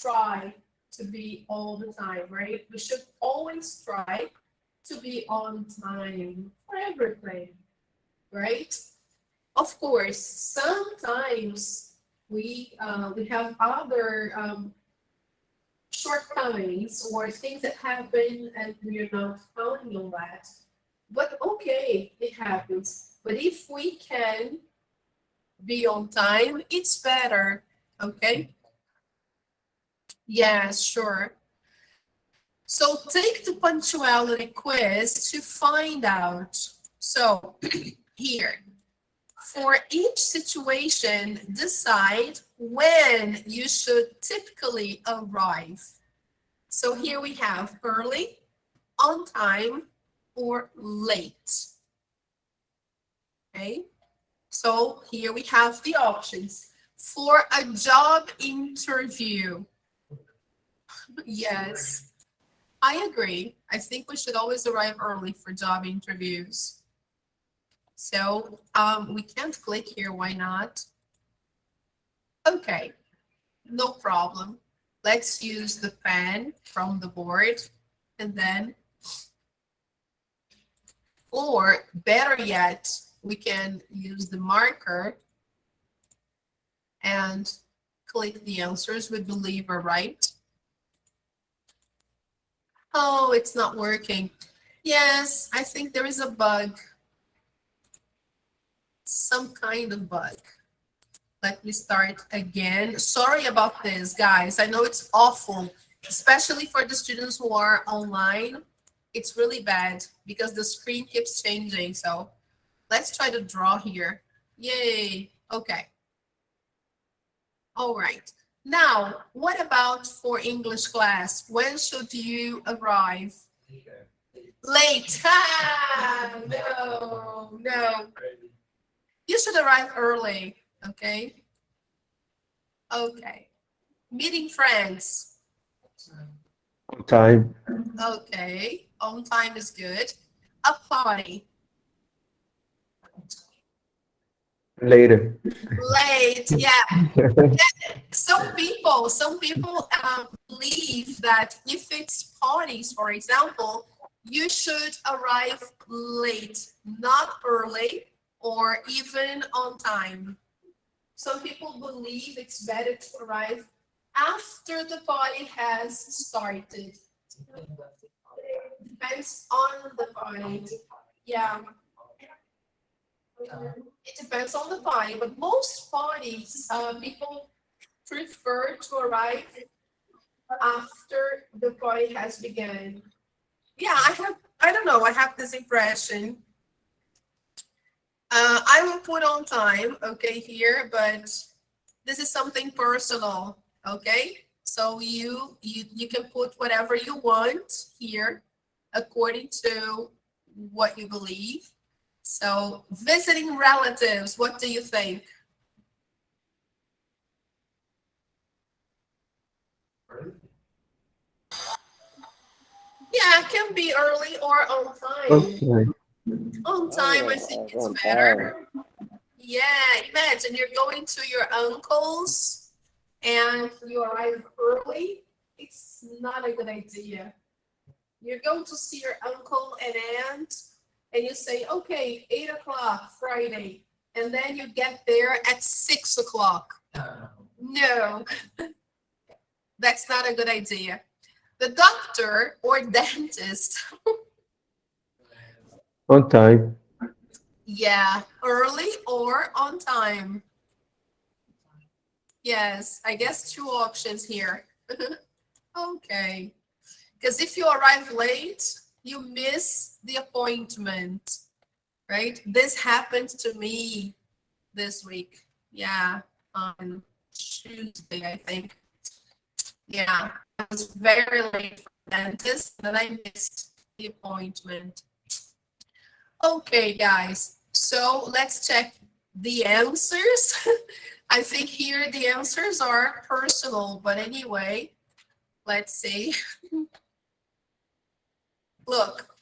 try to be all the time, right? We should always try to be on time for everything, right? Of course, sometimes we have other shortcomings or things that happen and we are not counting on that. But okay, it happens. But if we can be on time, it's better. Okay? Yes, sure. So take the punctuality quiz to find out. So here, for each situation, decide when you should typically arrive. So here we have early, on time, or late. Okay, so here we have the options. For a job interview, yes, I agree. I think we should always arrive early for job interviews. So we can't click here, why not? Okay, no problem. Let's use the pen from the board and then, or better yet, we can use the marker and click the answers we believe are right. Oh, it's not working. Yes, I think there is a bug. Some kind of bug. Let me start again. Sorry about this, guys. I know it's awful, especially for the students who are online. It's really bad because the screen keeps changing. So let's try to draw here. Yay. Okay. All right. Now, what about for English class? When should you arrive? Late. Ah, no, no. You should arrive early, okay? Okay. Meeting friends. On time. Okay. On time is good. A party. Later. Late, yeah. Some people believe that if it's parties, for example, you should arrive late, not early or even on time. Some people believe it's better to arrive after the party has started. Depends on the party. Yeah. It depends on the party, but most parties, people prefer to arrive after the party has begun. Yeah, I don't know, I have this impression. I will put on time, okay, here, but this is something personal, okay? So you can put whatever you want here according to what you believe. So visiting relatives, what do you think? Yeah, it can be early or on time. Okay. On time, I think it's better. Yeah, imagine you're going to your uncle's and you arrive early. It's not a good idea. You're going to see your uncle and aunt, and you say, okay, 8 o'clock Friday, and then you get there at 6 o'clock. No, that's not a good idea. The doctor or dentist, On time. yeah, early or on time. Yes, I guess 2 options here. Okay. Because if you arrive late, you miss the appointment, right? This happened to me this week. Yeah, on Tuesday, I think. Yeah, I was very late for the dentist, and I missed the appointment. Okay, guys, so let's check the answers. I think here the answers are personal, but anyway, let's see. Look,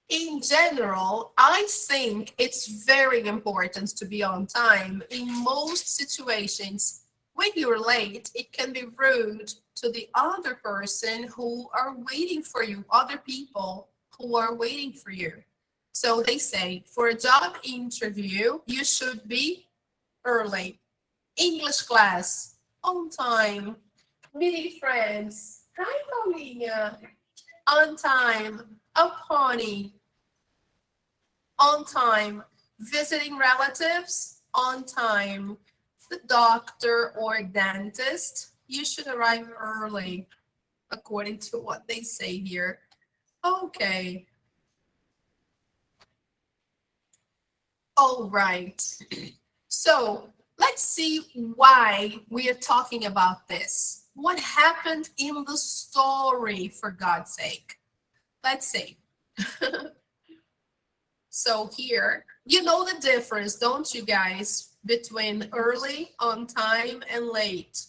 in general, I think it's very important to be on time. In most situations, when you're late, it can be rude to the other person who are waiting for you, other people who are waiting for you. So they say, for a job interview, you should be early. English class, on time. Meeting friends, hi Paulina, on time. A pony, on time. Visiting relatives, on time. The doctor or dentist, you should arrive early, according to what they say here. Okay. All right. So let's see why we are talking about this. What happened in the story, for God's sake? Let's see. So here, you know the difference, don't you guys, between early, on time, and late?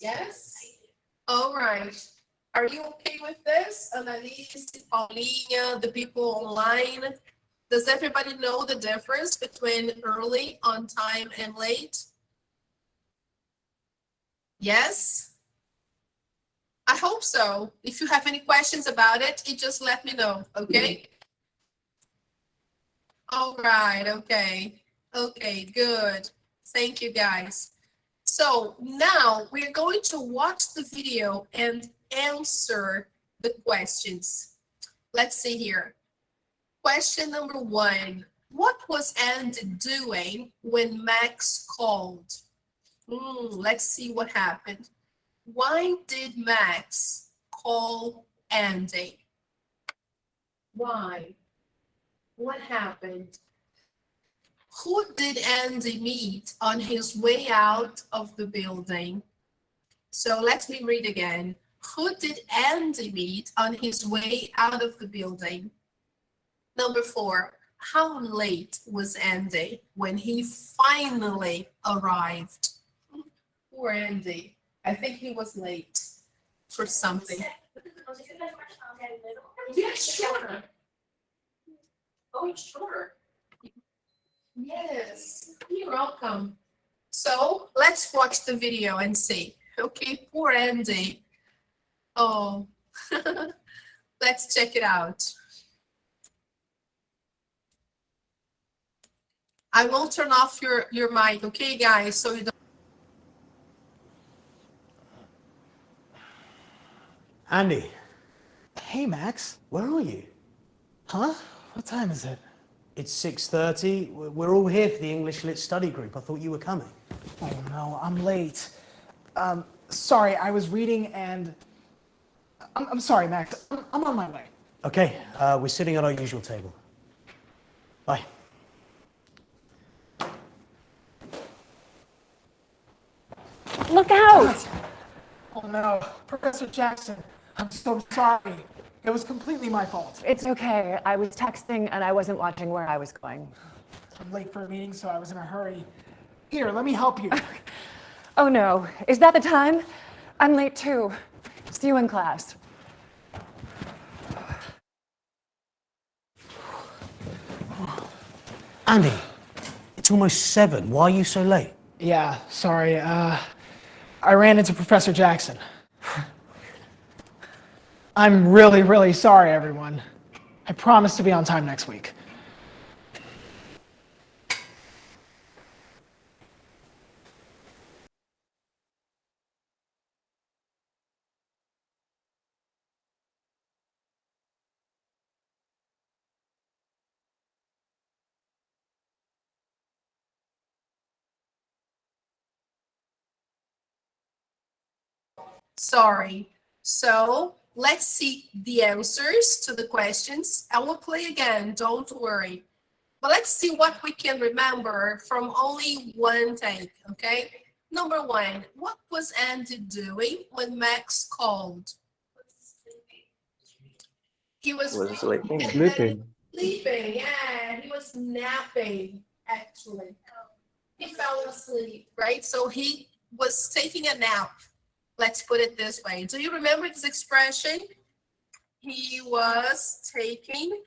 Yes? All right. Are you okay with this? Annalise, Paulina, the people online? Does everybody know the difference between early, on time, and late? Yes? I hope so. If you have any questions about it, you just let me know, okay? All right, okay. Okay, good. Thank you, guys. So now we're going to watch the video and answer the questions. Let's see here. Question number 1. What was Andy doing when Max called? Let's see what happened. Why did Max call Andy? Why? What happened? Who did Andy meet on his way out of the building? So let me read again. Who did Andy meet on his way out of the building? Number 4, how late was Andy when he finally arrived? Poor Andy. I think he was late for something. Yeah, sure. Oh, sure. Yes, you're welcome. So let's watch the video and see. Okay, poor Andy. Oh, let's check it out. I will turn off your mic, okay, guys, so you don't. Andy. Hey, Max. Where are you? Huh? What time is it? It's 6:30. We're all here for the English Lit study group. I thought you were coming. Oh, no, I'm late. Sorry, I was reading and I'm sorry, Max. I'm on my way. Okay, we're sitting at our usual table. Bye. Look out! Oh no, Professor Jackson, I'm so sorry. It was completely my fault. It's okay. I was texting and I wasn't watching where I was going. I'm late for a meeting, so I was in a hurry. Here, let me help you. Oh no, is that the time? I'm late too. See you in class. Andy, it's almost 7. Why are you so late? Yeah, sorry. I ran into Professor Jackson. I'm really, really sorry, everyone. I promise to be on time next week. Sorry. So let's see the answers to the questions. I will play again, don't worry. But let's see what we can remember from only one take, okay? Number 1, what was Andy doing when Max called? He was sleeping. sleeping, yeah, he was napping, actually. He fell asleep, right? So he was taking a nap. Let's put it this way. Do you remember this expression? He was taking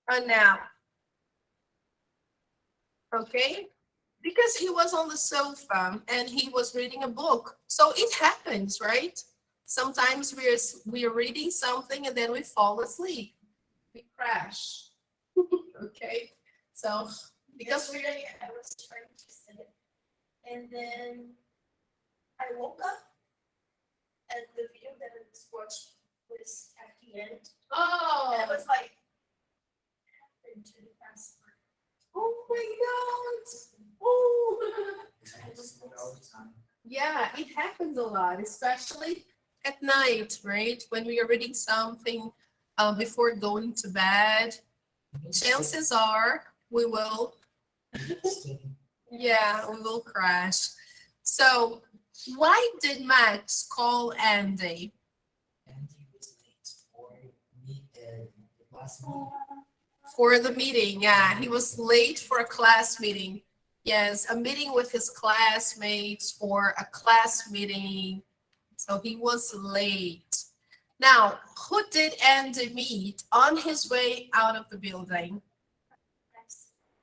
a nap. Okay? Because he was on the sofa and he was reading a book. So it happens, right? Sometimes we're reading something and then we fall asleep. We crash. Okay? So because I was trying to sit and then I woke up and the video that I was watching was at the end. Oh, and I was like, what happened to the password? Oh my god! Oh, yeah, it happens a lot, especially at night, right? When we are reading something before going to bed. Chances are we will, yeah, we will crash. So, why did Max call Andy? Andy was late for the last meeting. For the meeting, yeah, he was late for a class meeting. Yes, a meeting with his classmates or a class meeting. So he was late. Now, who did Andy meet on his way out of the building?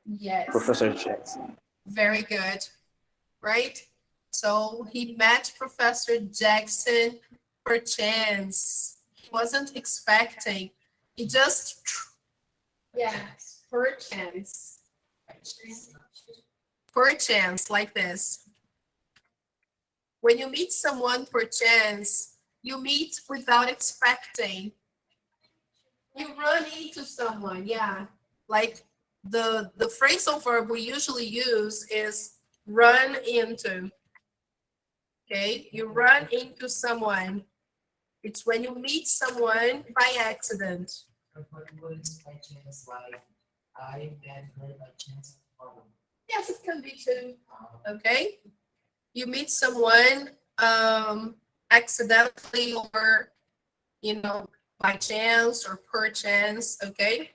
Yes. Professor Jackson. Very good, right? So he met Professor Jackson per chance. He wasn't expecting. He just, yes, per chance. Per chance, like this. When you meet someone per chance, you meet without expecting. You run into someone, yeah. Like the phrasal verb we usually use is run into. Okay, you run into someone. It's when you meet someone by accident. Words by chance, like I met her by chance. Yes, it can be too. Okay, you meet someone accidentally or by chance or per chance. Okay.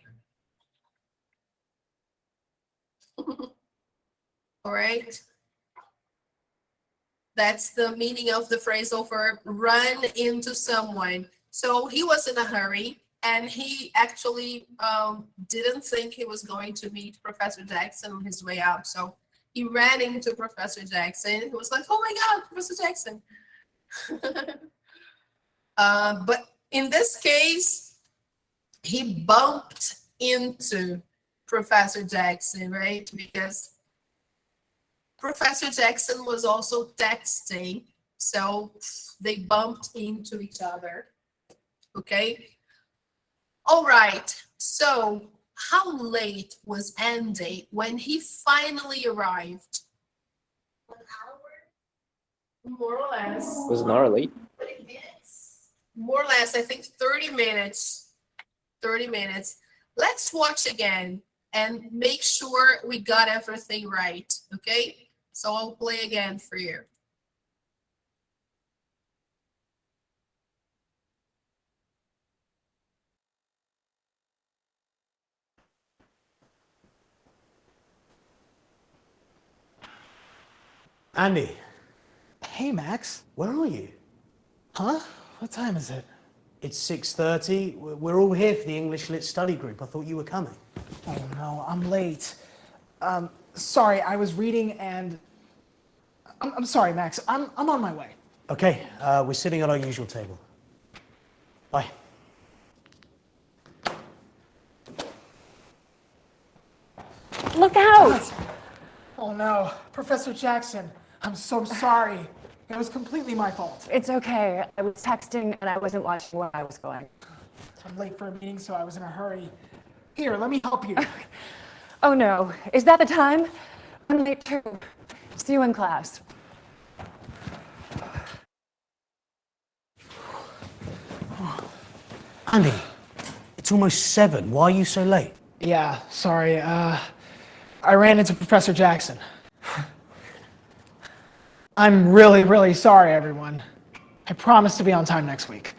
All right. That's the meaning of the phrasal verb run into someone. So he was in a hurry and he actually didn't think he was going to meet Professor Jackson on his way out. So he ran into Professor Jackson. He was like, oh my God, Professor Jackson. But in this case, he bumped into Professor Jackson, right? Because Professor Jackson was also texting, so they bumped into each other. Okay. All right. So how late was Andy when he finally arrived? 1 hour. More or less. Was an hour late. More or less, I think 30 minutes. 30 minutes. Let's watch again and make sure we got everything right, okay? So I'll play again for you. Andy. Hey, Max. Where are you? Huh? What time is it? It's 6:30. We're all here for the English Lit study group. I thought you were coming. Oh no, I'm late. Sorry, I was reading and I'm sorry, Max. I'm on my way. Okay, we're sitting at our usual table. Bye. Look out! Oh no, Professor Jackson. I'm so sorry. It was completely my fault. It's okay. I was texting and I wasn't watching where I was going. I'm late for a meeting, so I was in a hurry. Here, let me help you. Oh no, is that the time? I'm late too. See you in class. Andy, it's almost 7. Why are you so late? Yeah, sorry. I ran into Professor Jackson. I'm really, really sorry, everyone. I promise to be on time next week.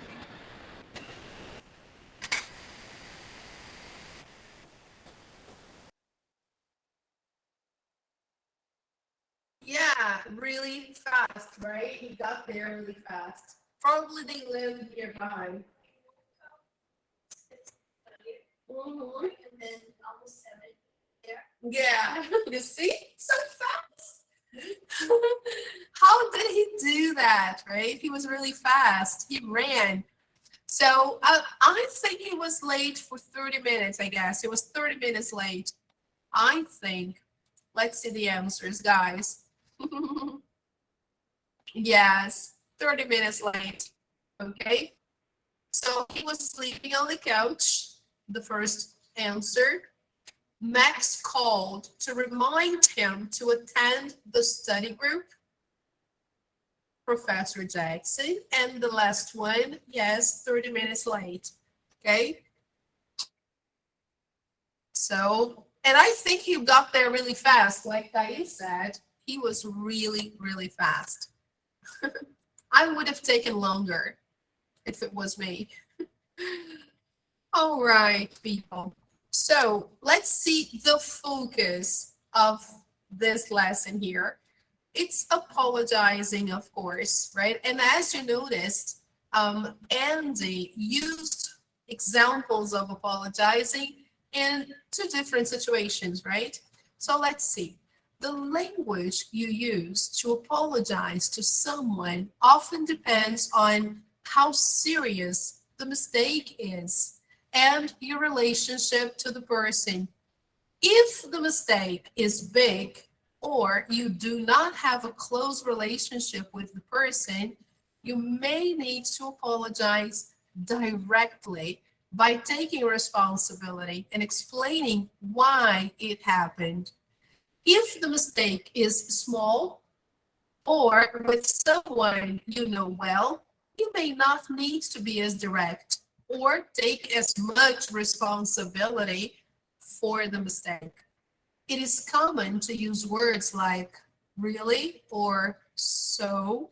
Yeah, really fast, right? He got there really fast. Probably they live nearby. Mhm. And then almost 7. Yeah, you see? So fast. How did he do that, right? He was really fast. He ran. So I think he was late for 30 minutes, I guess. It was 30 minutes late. I think. Let's see the answers, guys. Yes, 30 minutes late. Okay. So he was sleeping on the couch, the first answer. Max called to remind him to attend the study group. Professor Jackson. And the last one, yes, 30 minutes late. Okay. So, and I think he got there really fast. Like Thais said, he was really, really fast. I would have taken longer if it was me. All right, people. So let's see the focus of this lesson here. It's apologizing, of course, right? And as you noticed, Andy used examples of apologizing in 2 different situations, right? So let's see. The language you use to apologize to someone often depends on how serious the mistake is and your relationship to the person. If the mistake is big or you do not have a close relationship with the person, you may need to apologize directly by taking responsibility and explaining why it happened. If the mistake is small or with someone you know well, you may not need to be as direct or take as much responsibility for the mistake. It is common to use words like really or so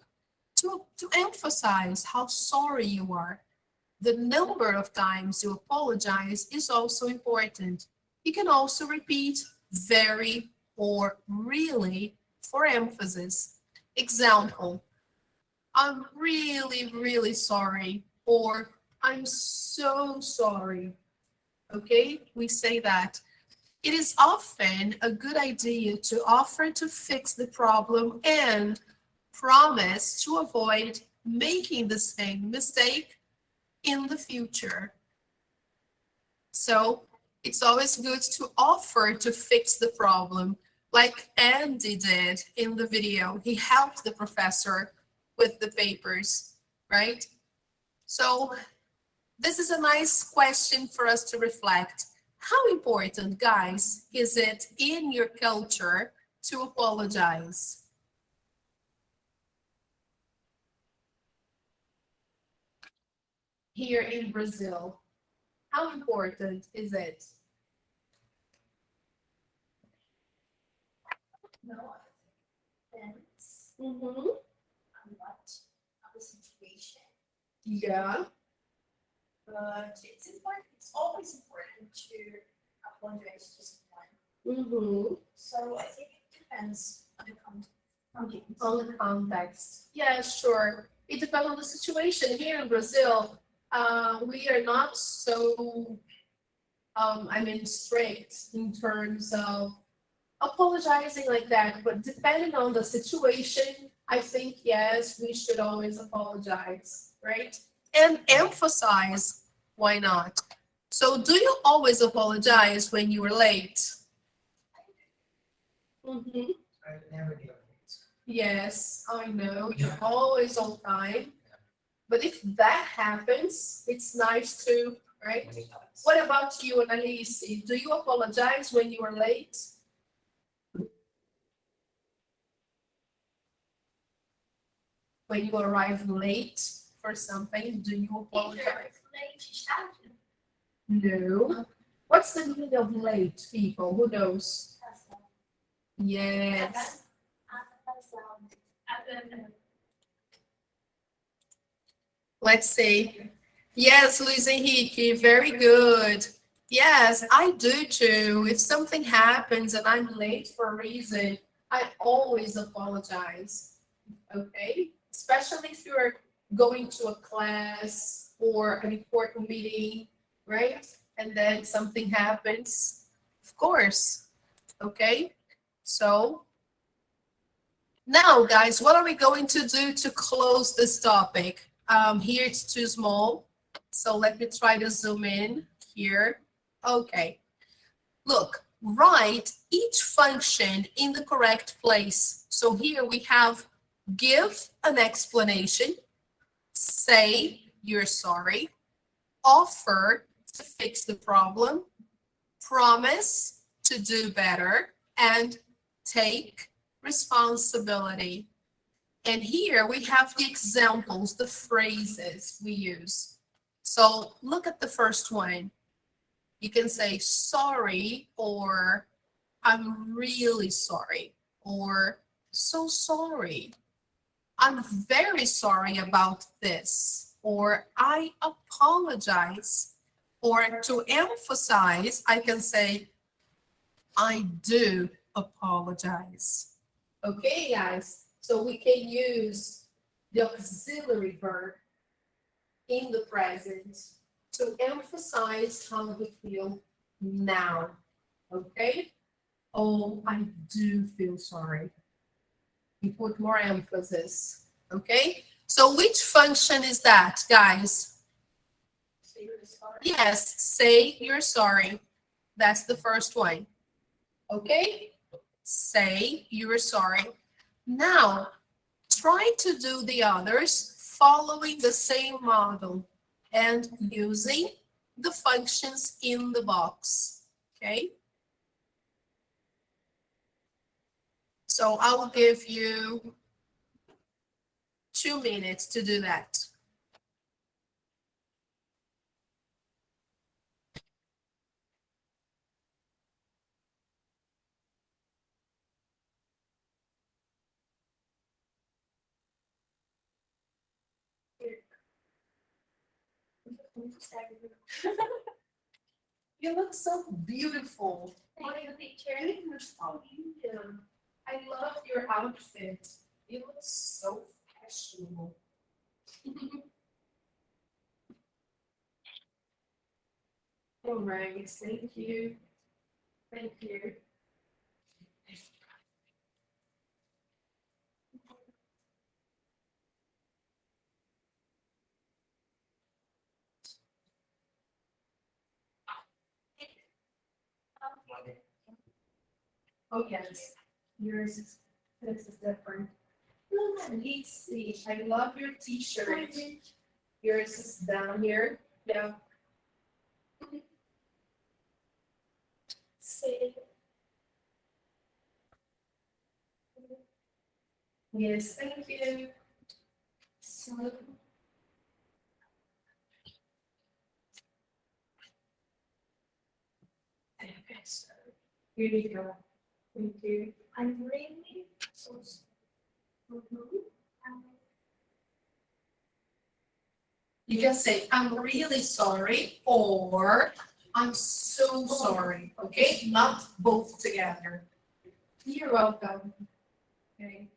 to emphasize how sorry you are. The number of times you apologize is also important. You can also repeat very or really for emphasis. Example, I'm really, really sorry, or I'm so sorry. Okay, we say that. It is often a good idea to offer to fix the problem and promise to avoid making the same mistake in the future. So it's always good to offer to fix the problem, like Andy did in the video. He helped the professor with the papers, right? So this is a nice question for us to reflect. How important, guys, is it in your culture to apologize? here in Brazil? How important is it? No, depends Mm-hmm. on what on the situation. Yeah. But it's important. It's always important to apologize to someone. Mm-hmm. So I think it depends on the context. On the context. Yeah, sure. It depends on the situation. Here in Brazil, we are not so, strict in terms of apologizing like that. But depending on the situation, I think, yes, we should always apologize, right? And emphasize, why not? So, do you always apologize when you are late? Mm-hmm. I never get it. Yes, I know, you're always on time. But if that happens, it's nice to, right? Many times. What about you, Annalise? Do you apologize when you are late? When you arrive late for something, do you apologize? No. What's the meaning of late, people? Who knows? Yes. Let's see. Yes, Luis Henrique, very good. Yes, I do too. If something happens and I'm late for a reason, I always apologize. Okay? Especially if you're going to a class or an important meeting, right? And then something happens. Of course. Okay? So now, guys, what are we going to do to close this topic? Here it's too small, so let me try to zoom in here. Okay, look, write each function in the correct place. So here we have give an explanation, say you're sorry, offer to fix the problem, promise to do better, and take responsibility. And here we have the examples, the phrases we use. So look at the first one. You can say sorry, or I'm really sorry, or so sorry. I'm very sorry about this, or I apologize. Or to emphasize, I can say I do apologize. Okay, guys, so we can use the auxiliary verb in the present to emphasize how we feel now. Okay? Oh, I do feel sorry. We put more emphasis. Okay? So which function is that, guys? Say you're sorry. Yes, say you're sorry. That's the first one. Okay? Say you're sorry. Now, try to do the others following the same model and using the functions in the box. Okay? So I will give you 2 minutes to do that. You look so beautiful. Take a picture. Oh, yeah. I love your outfit. You look so fashionable. All right, thank you. Thank you. Oh, yes. Yours is, this is different. Let's see. I love your t-shirt. Yours is down here. Yeah. See. Yes, thank you. So, Yes. Here you go. Thank you. I'm really so sorry. You can say, I'm really sorry, or I'm so sorry, okay? Not both together. You're welcome. Okay.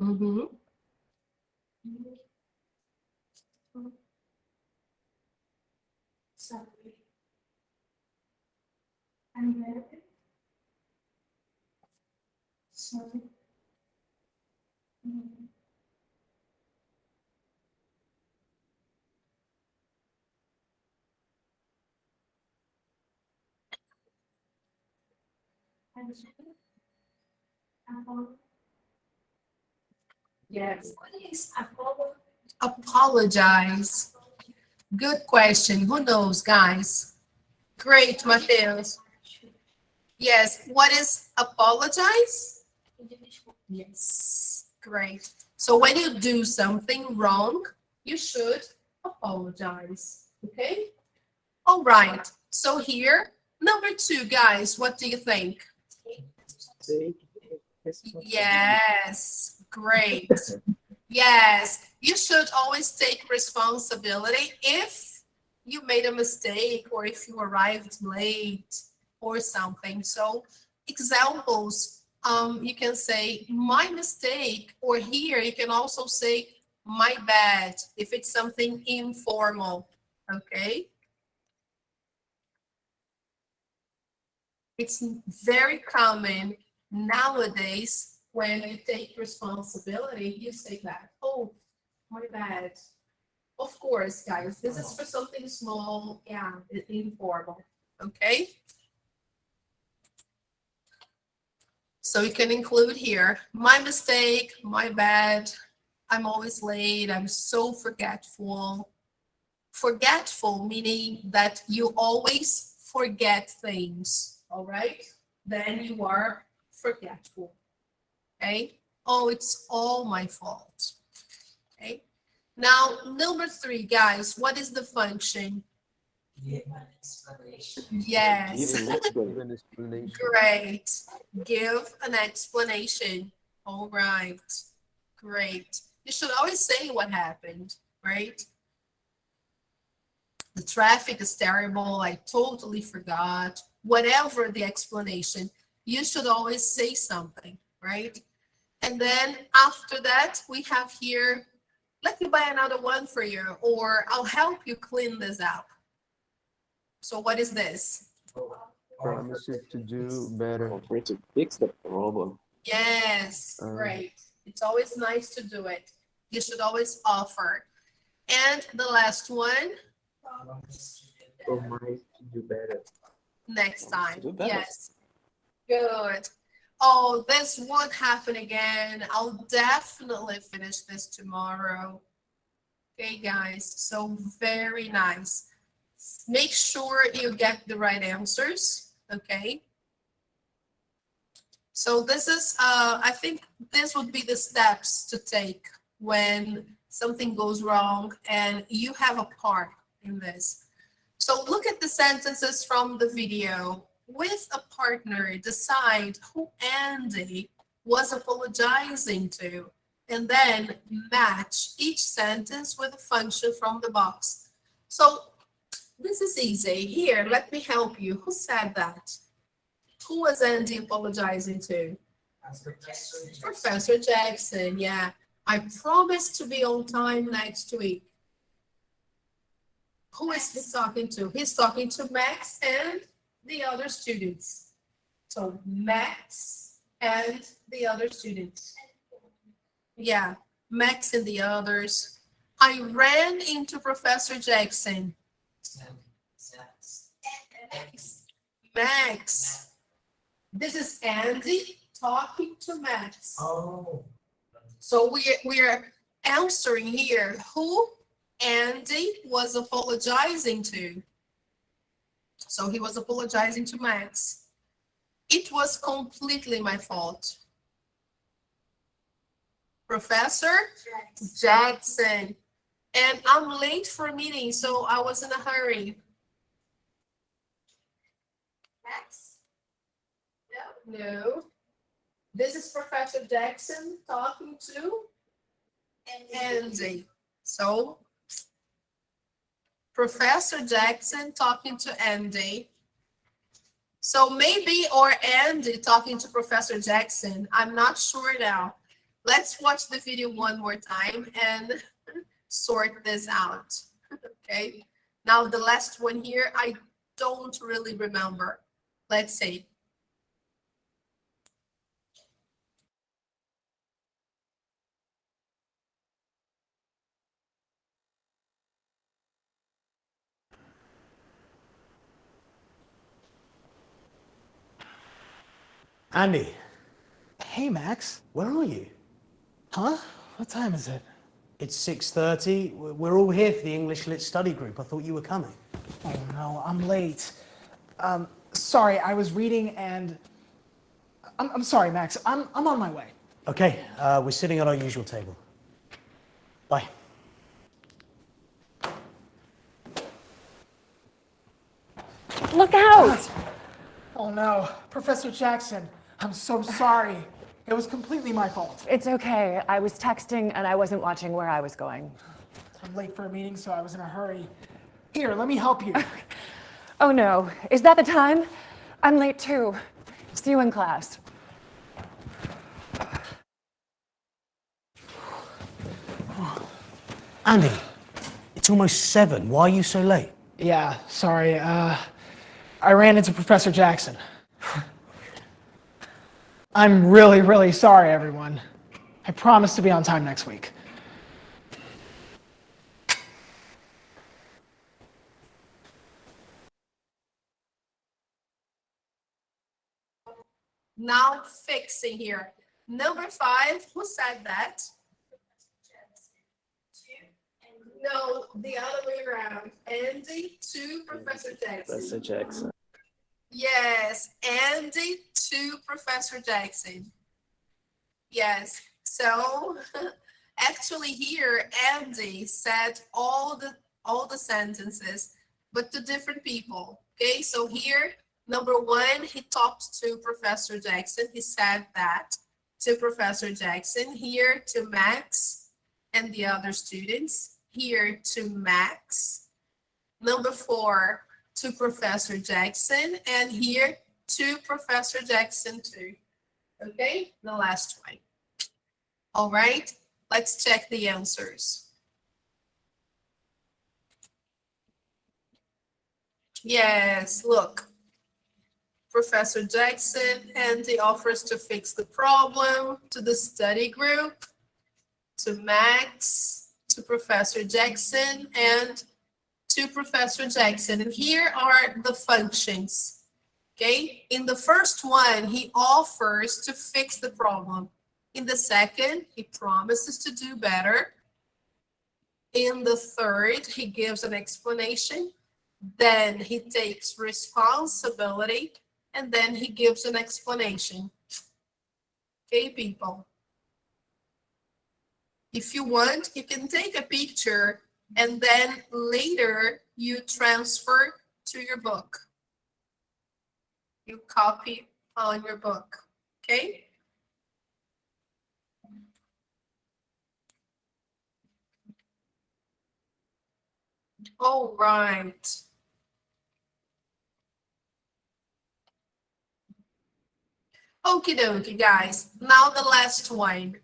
Mm-hmm. Sorry. I'm ready. Sorry. Yes. Apologize. Good question. Who knows, guys? Great, Mateus. Yes. What is apologize? Yes. Great. So when you do something wrong, you should apologize. Okay? All right. So here, number 2, guys, what do you think? Yes. Great. Yes. You should always take responsibility if you made a mistake or if you arrived late or something. So examples, you can say my mistake, or here you can also say my bad if it's something informal. Okay. It's very common nowadays when you take responsibility, you say that, oh, my bad. Of course, guys, this is for something small, yeah, informal, okay? So you can include here, my mistake, my bad, I'm always late, I'm so forgetful. Forgetful meaning that you always forget things, all right? Then you are forgetful, okay? Oh, it's all my fault, okay? Now, number 3, guys, what is the function? Give an explanation. Yes. Give an explanation. Great. Give an explanation. All right. Great. You should always say what happened, right? The traffic is terrible. I totally forgot. Whatever the explanation, you should always say something, right? And then after that, we have here, let me buy another one for you, or I'll help you clean this up. So what is this? Promise you to do better. Offer to fix the problem. Yes, great. It's always nice to do it. You should always offer. And the last one, Promise to do better. next time. Do better. Yes. Good. Oh, this won't happen again. I'll definitely finish this tomorrow. Okay, guys. So very nice. Make sure you get the right answers. Okay. So this is, I think this would be the steps to take when something goes wrong and you have a part in this. So look at the sentences from the video. With a partner, decide who Andy was apologizing to, and then match each sentence with a function from the box. So this is easy. Here, let me help you. Who said that? Who was Andy apologizing to? Professor Jackson, yeah. I promise to be on time next week. Who is he talking to? He's talking to Max and the other students. So Max and the other students. Yeah, Max and the others. I ran into Professor Jackson. Max. This is Andy talking to Max. Oh. So we're answering here who Andy was apologizing to. So he was apologizing to Max. It was completely my fault. Professor Jackson. And I'm late for a meeting, so I was in a hurry. Max? No. This is Professor Jackson talking to Andy. So, Professor Jackson talking to Andy. So maybe, or Andy talking to Professor Jackson. I'm not sure now. Let's watch the video one more time and sort this out. Okay. Now the last one here, I don't really remember. Let's see. Andy, Hey, Max. where are you? Huh? What time is it? It's 6:30. We're all here for the English Lit Study Group. I thought you were coming. Oh no, I'm late. Sorry, I was reading and I'm sorry, Max. I'm on my way. Okay, we're sitting at our usual table. Bye. Look out! Oh no, Professor Jackson. I'm so sorry. It was completely my fault. It's okay. I was texting and I wasn't watching where I was going. I'm late for a meeting, so I was in a hurry. Here, let me help you. Oh no, is that the time? I'm late too. See you in class. Andy, it's almost 7. Why are you so late? Yeah, sorry. I ran into Professor Jackson. I'm really, really sorry, everyone. I promise to be on time next week. Now fixing here. Number 5, who said that? No, the other way around. Andy to Professor Jackson. Professor Jackson. Yes, Andy to Professor Jackson. Yes, so actually here, Andy said all the sentences, but to different people. Okay, so here, number 1, he talked to Professor Jackson. He said that to Professor Jackson. Here to Max and the other students. Here to Max. Number 4, to Professor Jackson, and here to Professor Jackson too. Okay, the last one. All right, let's check the answers. Yes, look. Professor Jackson, and he offers to fix the problem to the study group, to Max, to Professor Jackson, and to Professor Jackson. And here are the functions. Okay, in the first one, he offers to fix the problem. In the second, he promises to do better. In the third, he gives an explanation. Then he takes responsibility, and then he gives an explanation. Okay, people. If you want, you can take a picture and then later you transfer to your book. You copy on your book, okay? All right. Okie dokie, guys. Now the last one.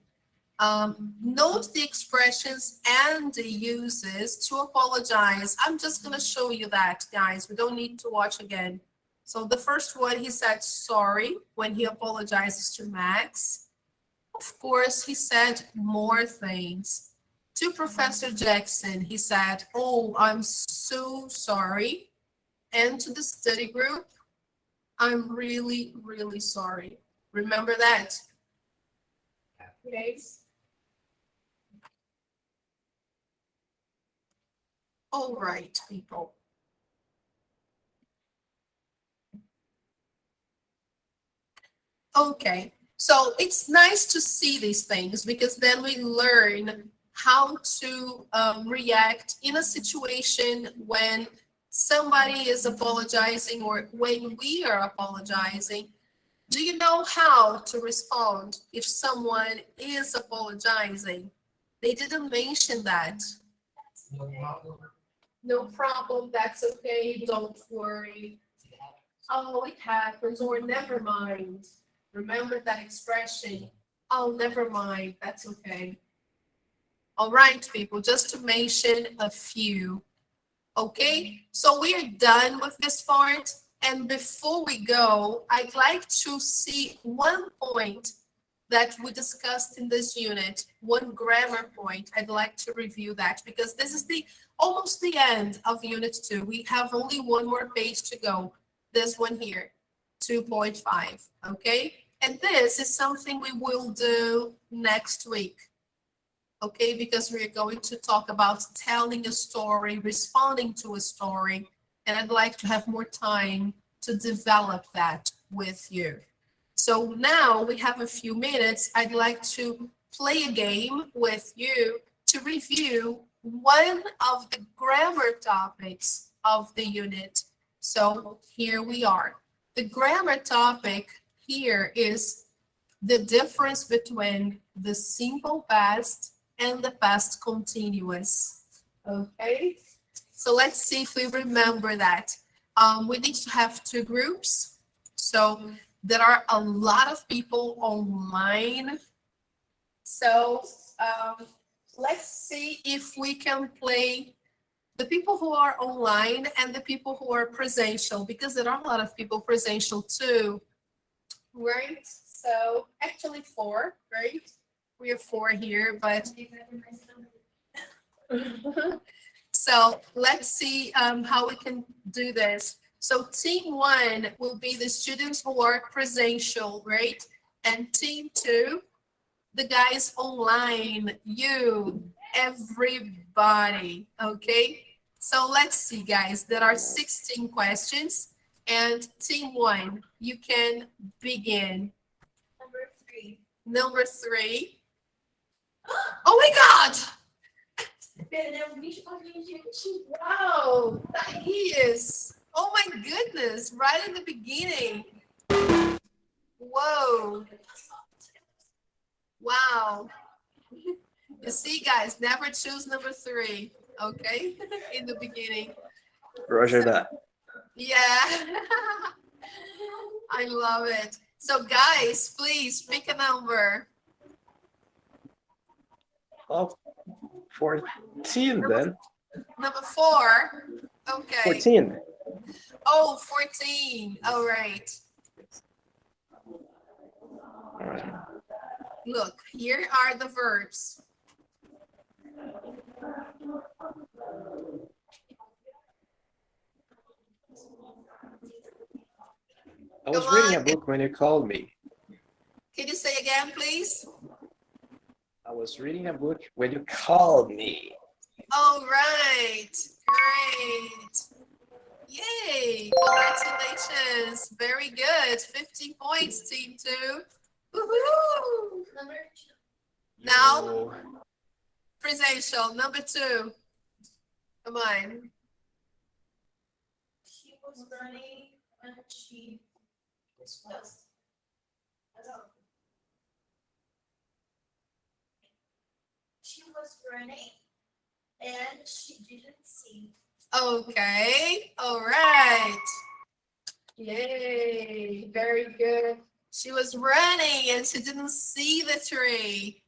Note the expressions Andy uses to apologize. I'm just going to show you that, guys. We don't need to watch again. So the first one, he said sorry when he apologizes to Max. Of course, he said more things. To Professor Jackson, he said, oh, I'm so sorry. And to the study group, I'm really, really sorry. Remember that? Okay. All right, people. Okay, so it's nice to see these things because then we learn how to react in a situation when somebody is apologizing or when we are apologizing. Do you know how to respond if someone is apologizing? They didn't mention that. No problem. No problem, that's okay, don't worry. Oh, it happens, or never mind. Remember that expression, oh, never mind, that's okay. All right, people, just to mention a few. Okay, so we are done with this part. And before we go, I'd like to see one point that we discussed in this unit, one grammar point. I'd like to review that because this is almost the end of unit 2. We have only one more page to go. This one here, 2.5, okay? And this is something we will do next week. Okay, because we're going to talk about telling a story, responding to a story, and I'd like to have more time to develop that with you. So now we have a few minutes. I'd like to play a game with you to review one of the grammar topics of the unit. So here we are. The grammar topic here is the difference between the simple past and the past continuous. Okay, so let's see if we remember that. We need to have 2 groups. So there are a lot of people online. So let's see if we can play the people who are online and the people who are presential, because there are a lot of people presential too, right? So actually 4, right? We are 4 here, but so let's see how we can do this. So team 1 will be the students who are presential, right? And team 2, the guys online, you, everybody, okay? So let's see, guys, there are 16 questions, and team 1, you can begin. Number 3. Oh my God! Wow, Thais! Oh my goodness, right in the beginning. Whoa. Wow. You see, guys, never choose number 3, okay? In the beginning. Roger that. Yeah. I love it. So guys, please pick a number. Oh, 14 then. Number 4. Okay. 14. Oh, 14. All right. All right. Look, here are the verbs. I was reading a book when you called me. Can you say again, please? I was reading a book when you called me. All right. Great. Yay. Congratulations. Very good. 15 points, team 2. Woohoo. Number 2. Now, presential, number 2. Come on. She was running and she was. She was running and she didn't see. Okay. All right. Yay. Very good. She was running and she didn't see the tree.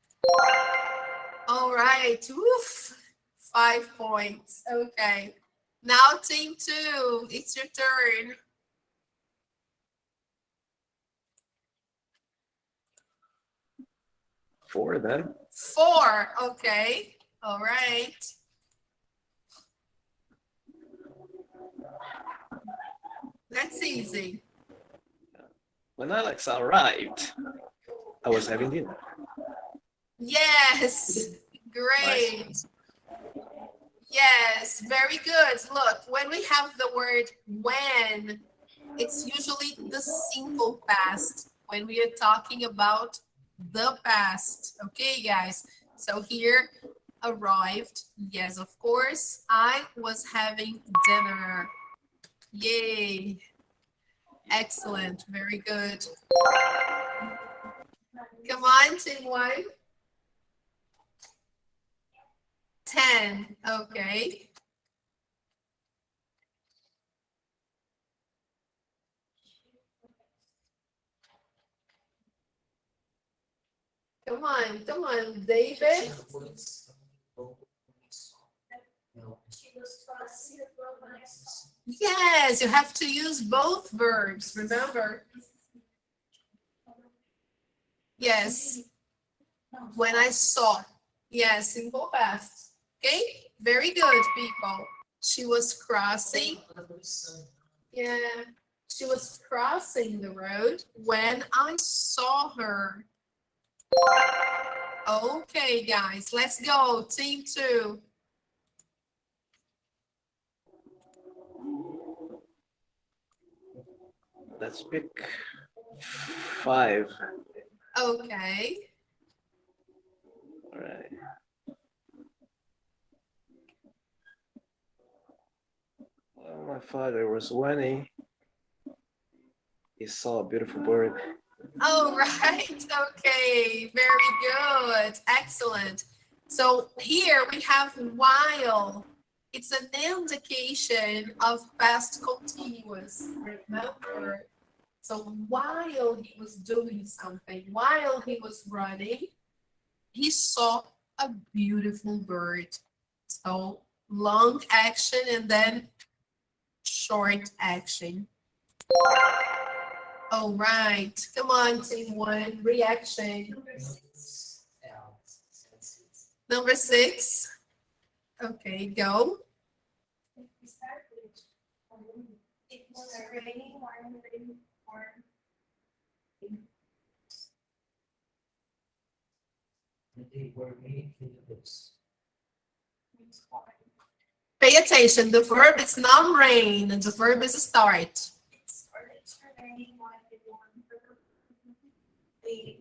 All right. Oof. 5 points. Okay. Now team 2, it's your turn. Four then. 4. Okay. All right. That's easy. When Alex arrived, I was having dinner. Yes. Great. Nice. Yes, very good. Look, when we have the word when, it's usually the simple past when we are talking about the past. Okay, guys. So here, arrived? Yes, of course. I was having dinner. Yay. Excellent. Very good. Come on, team one. 10. Okay. Come on, David. Yes, you have to use both verbs, remember? Yes. When I saw. Yes, simple past. Okay, very good, people. She was crossing. Yeah, she was crossing the road when I saw her. Okay, guys, let's go. Team 2. Let's pick 5. Okay. All right. Well, my father was when he saw a beautiful bird. Oh, right. Okay. Very good. Excellent. So here we have while. It's an indication of past continuous. Remember? So while he was doing something, while he was running, he saw a beautiful bird. So long action and then short action. All right. Come on, team 1. Reaction. Number 6. Okay, go. It was raining while they were Pay attention. The verb is not rain. The verb is start. It started to rain while they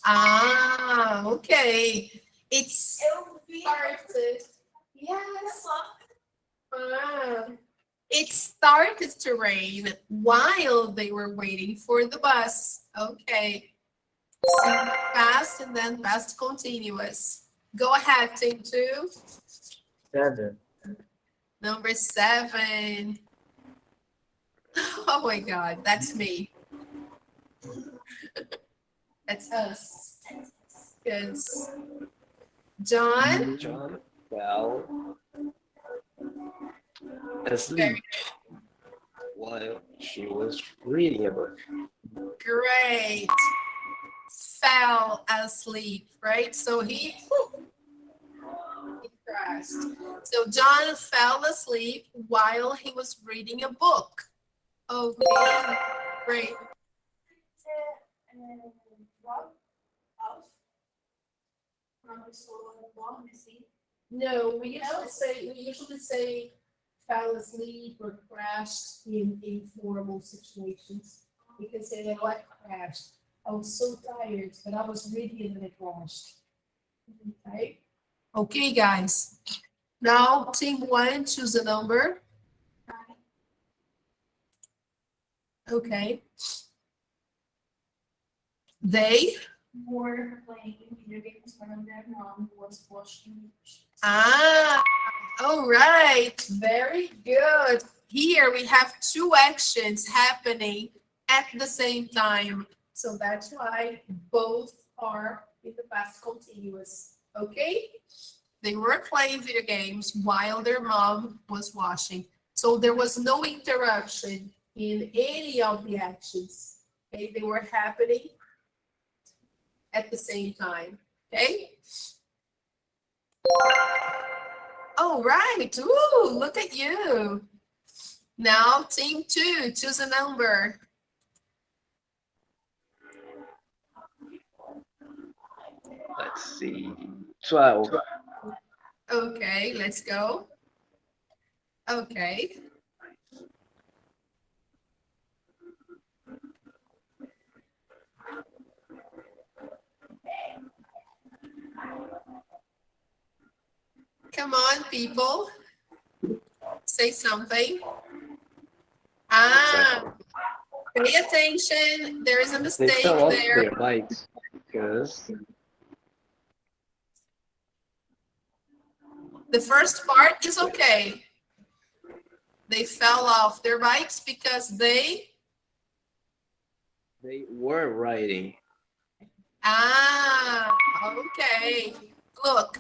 Ah, okay. It started. Yes. Ah. It started to rain while they were waiting for the bus. Okay. So past and then past continuous. Go ahead, team 2. 7. Number 7. Oh my God, that's me. That's us. Because John. John fell asleep while she was reading a book. Great. Fell asleep, right? So he crashed. So John fell asleep while he was reading a book. Okay, great. No, we usually say fell asleep or crashed in informal situations. We can say that I crashed. I was so tired, but I was reading and I crashed. Okay. Okay, guys. Now, team 1, choose a number. Okay. They were playing video games when their mom was watching. Ah, all right. Very good. Here we have 2 actions happening at the same time. So that's why both are in the past continuous. Okay? They were playing video games while their mom was washing. So there was no interruption in any of the actions. Okay? They were happening at the same time. Okay? All right. Ooh, look at you. Now, team 2, choose a number. Let's see. 12. Okay, let's go. Okay. Come on, people. Say something. Ah, pay attention. There is a They mistake fell off there. their bikes because The first part is okay. They fell off their bikes because they were riding. Ah, okay. Look,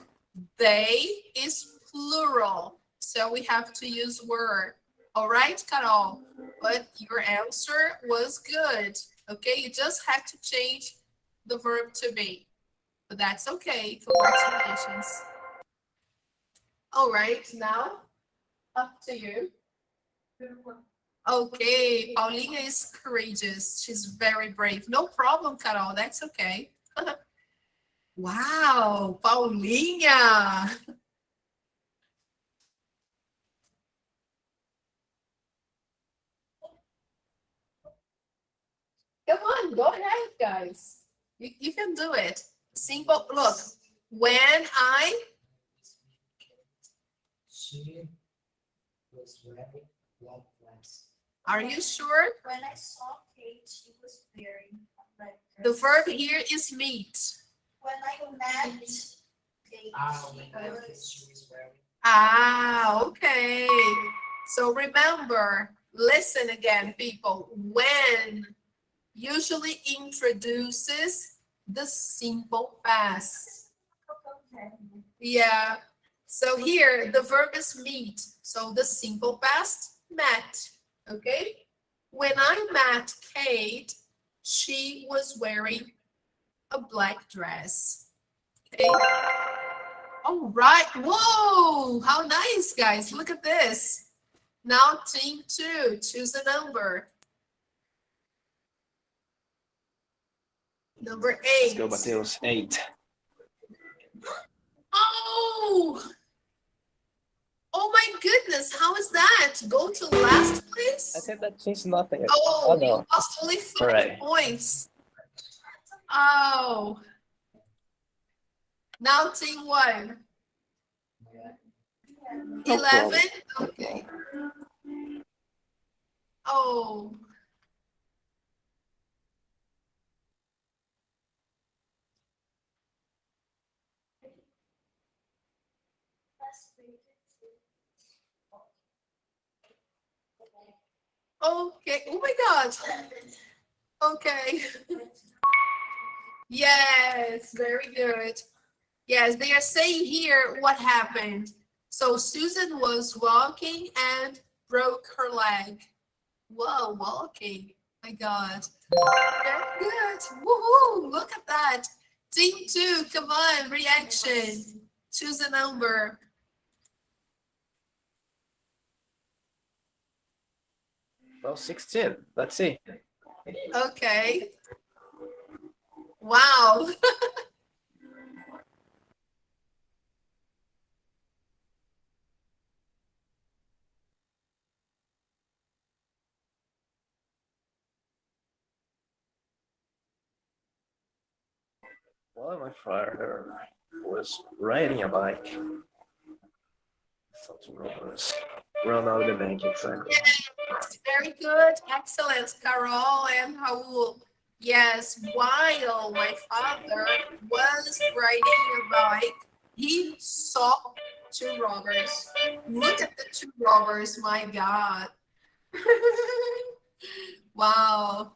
they is plural, so we have to use were. All right, Carol, but your answer was good. Okay, you just had to change the verb to be, but that's okay. Congratulations. All right, now up to you. Okay, Paulina is courageous. She's very brave. No problem, Carol. That's okay. Wow, Paulina. Come on, go ahead, guys. You can do it. Simple. Look, when I. She was wearing black dress. Are you sure? When I saw Kate, she was wearing a red dress. The verb here is meet. When I met Kate, She was wearing. Ah, okay. So remember, listen again, people. When usually introduces the simple past. Yeah. So here the verb is meet. So the simple past met. Okay. When I met Kate, she was wearing a black dress. Okay. All right. Whoa, how nice, guys. Look at this. Now team 2, choose a number. Number 8. Let's go, Mateos. 8. Oh! Oh my goodness, how is that? Go to last, please. I think that changed nothing. Oh, no. you lost only 5 points. Oh. Now team 1. 11. Okay. Oh. Okay. Oh my God. Okay. Yes, very good. Yes, they are saying here what happened. So Susan was walking and broke her leg. Whoa, walking. My God. Very good. Woohoo! Look at that. Team 2, come on, reaction. Choose a number. Well, 16. Let's see. Okay. Wow. Well, my father was riding a bike. Something was run out of the bank, exactly. Yes, very good. Excellent, Carol and Raul. Yes, while my father was riding a bike, he saw 2 robbers. Look at the 2 robbers, my God. Wow.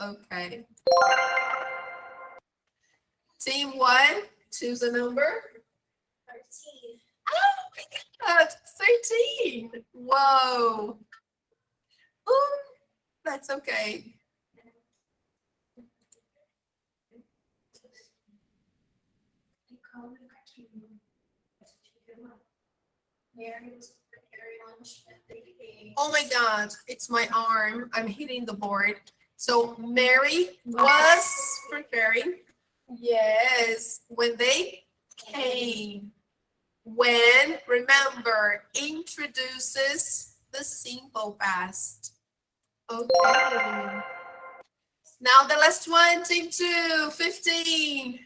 Okay. Team 1, choose a number. 13. Oh my God, 13. Whoa. Ooh, that's okay. Oh my God, it's my arm. I'm hitting the board. So Mary was preparing. Yes, when they came. When, remember, introduces the simple past. Okay. Now the last one, team 2, 15.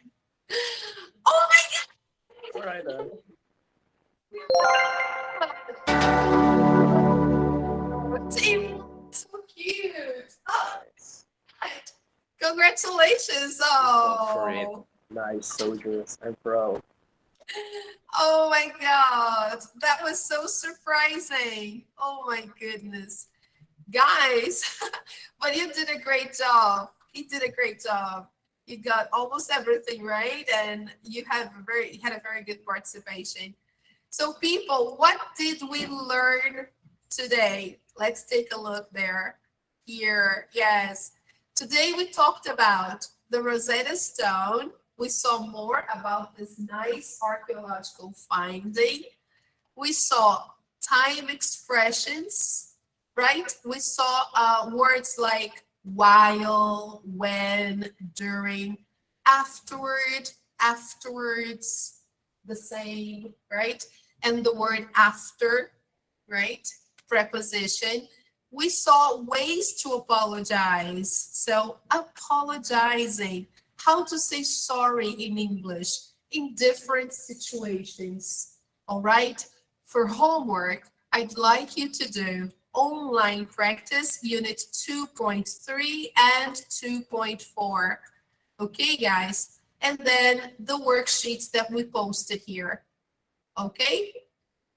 Oh my God. All right, then. Team, so cute. Oh, congratulations. For it. Oh. Nice, soldiers. I'm proud. Oh my God, that was so surprising. Oh my goodness. Guys, but you did a great job. You did a great job. You got almost everything right, and you had a very good participation. So people, what did we learn today? Let's take a look there. Here, yes. Today we talked about the Rosetta Stone. We saw more about this nice archaeological finding. We saw time expressions, right? We saw words like while, when, during, afterward, afterwards, the same, right? And the word after, right? Preposition. We saw ways to apologize. So apologizing, how to say sorry in English in different situations. All right. For homework, I'd like you to do online practice unit 2.3 and 2.4. Okay, guys. And then the worksheets that we posted here. Okay.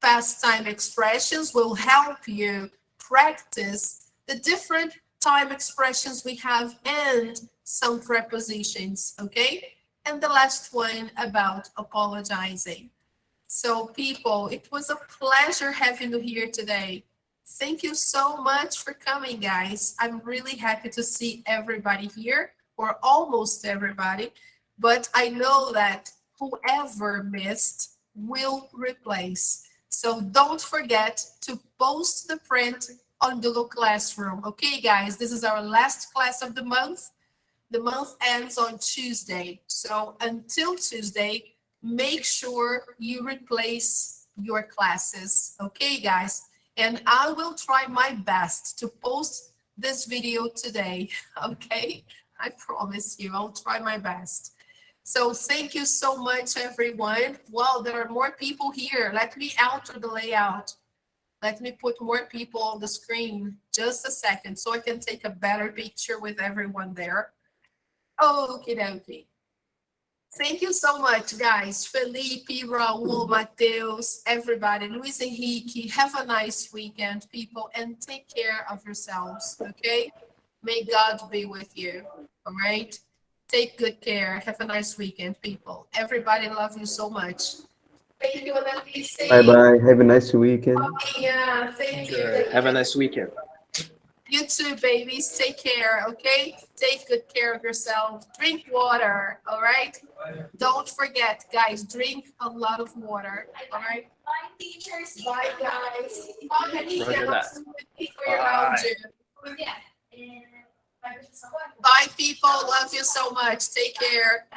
Past time expressions will help you practice the different time expressions we have and some prepositions. Okay. And the last one about apologizing. So people, it was a pleasure having you here today. Thank you so much for coming, guys. I'm really happy to see everybody here, or almost everybody, but I know that whoever missed will replace. So don't forget to post the print on Google Classroom. Okay, guys, this is our last class of the month. The month ends on Tuesday. So until Tuesday, make sure you replace your classes. Okay, guys? And I will try my best to post this video today. Okay? I promise you, I'll try my best. So thank you so much, everyone. Wow, there are more people here. Let me alter the layout. Let me put more people on the screen. Just a second so I can take a better picture with everyone there. Okie dokie. Thank you so much, guys. Felipe, Raul, Mateus, everybody, Luis Henrique. Have a nice weekend, people, and take care of yourselves, okay? May God be with you, all right? Take good care. Have a nice weekend, people. Everybody love you so much. Thank you, Annalise. Bye-bye. Have a nice weekend. Yeah, thank you. Sure. Have a nice weekend. You too, babies. Take care, okay? Take good care of yourself. Drink water, all right? Don't forget, guys, drink a lot of water, all right? Bye, teachers. Bye, guys. Bye, Anita. Roger that. Around you. Yeah. And Bye, people. Love you so much. Take care.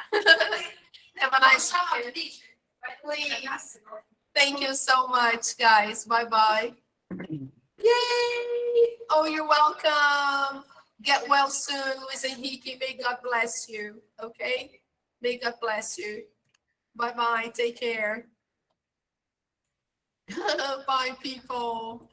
Have a nice weekend. Please. Thank you so much, guys. Bye-bye. Yay! Oh, you're welcome. Get well soon, Luis Henrique. May God bless you. Okay? May God bless you. Bye-bye. Take care. Bye, people.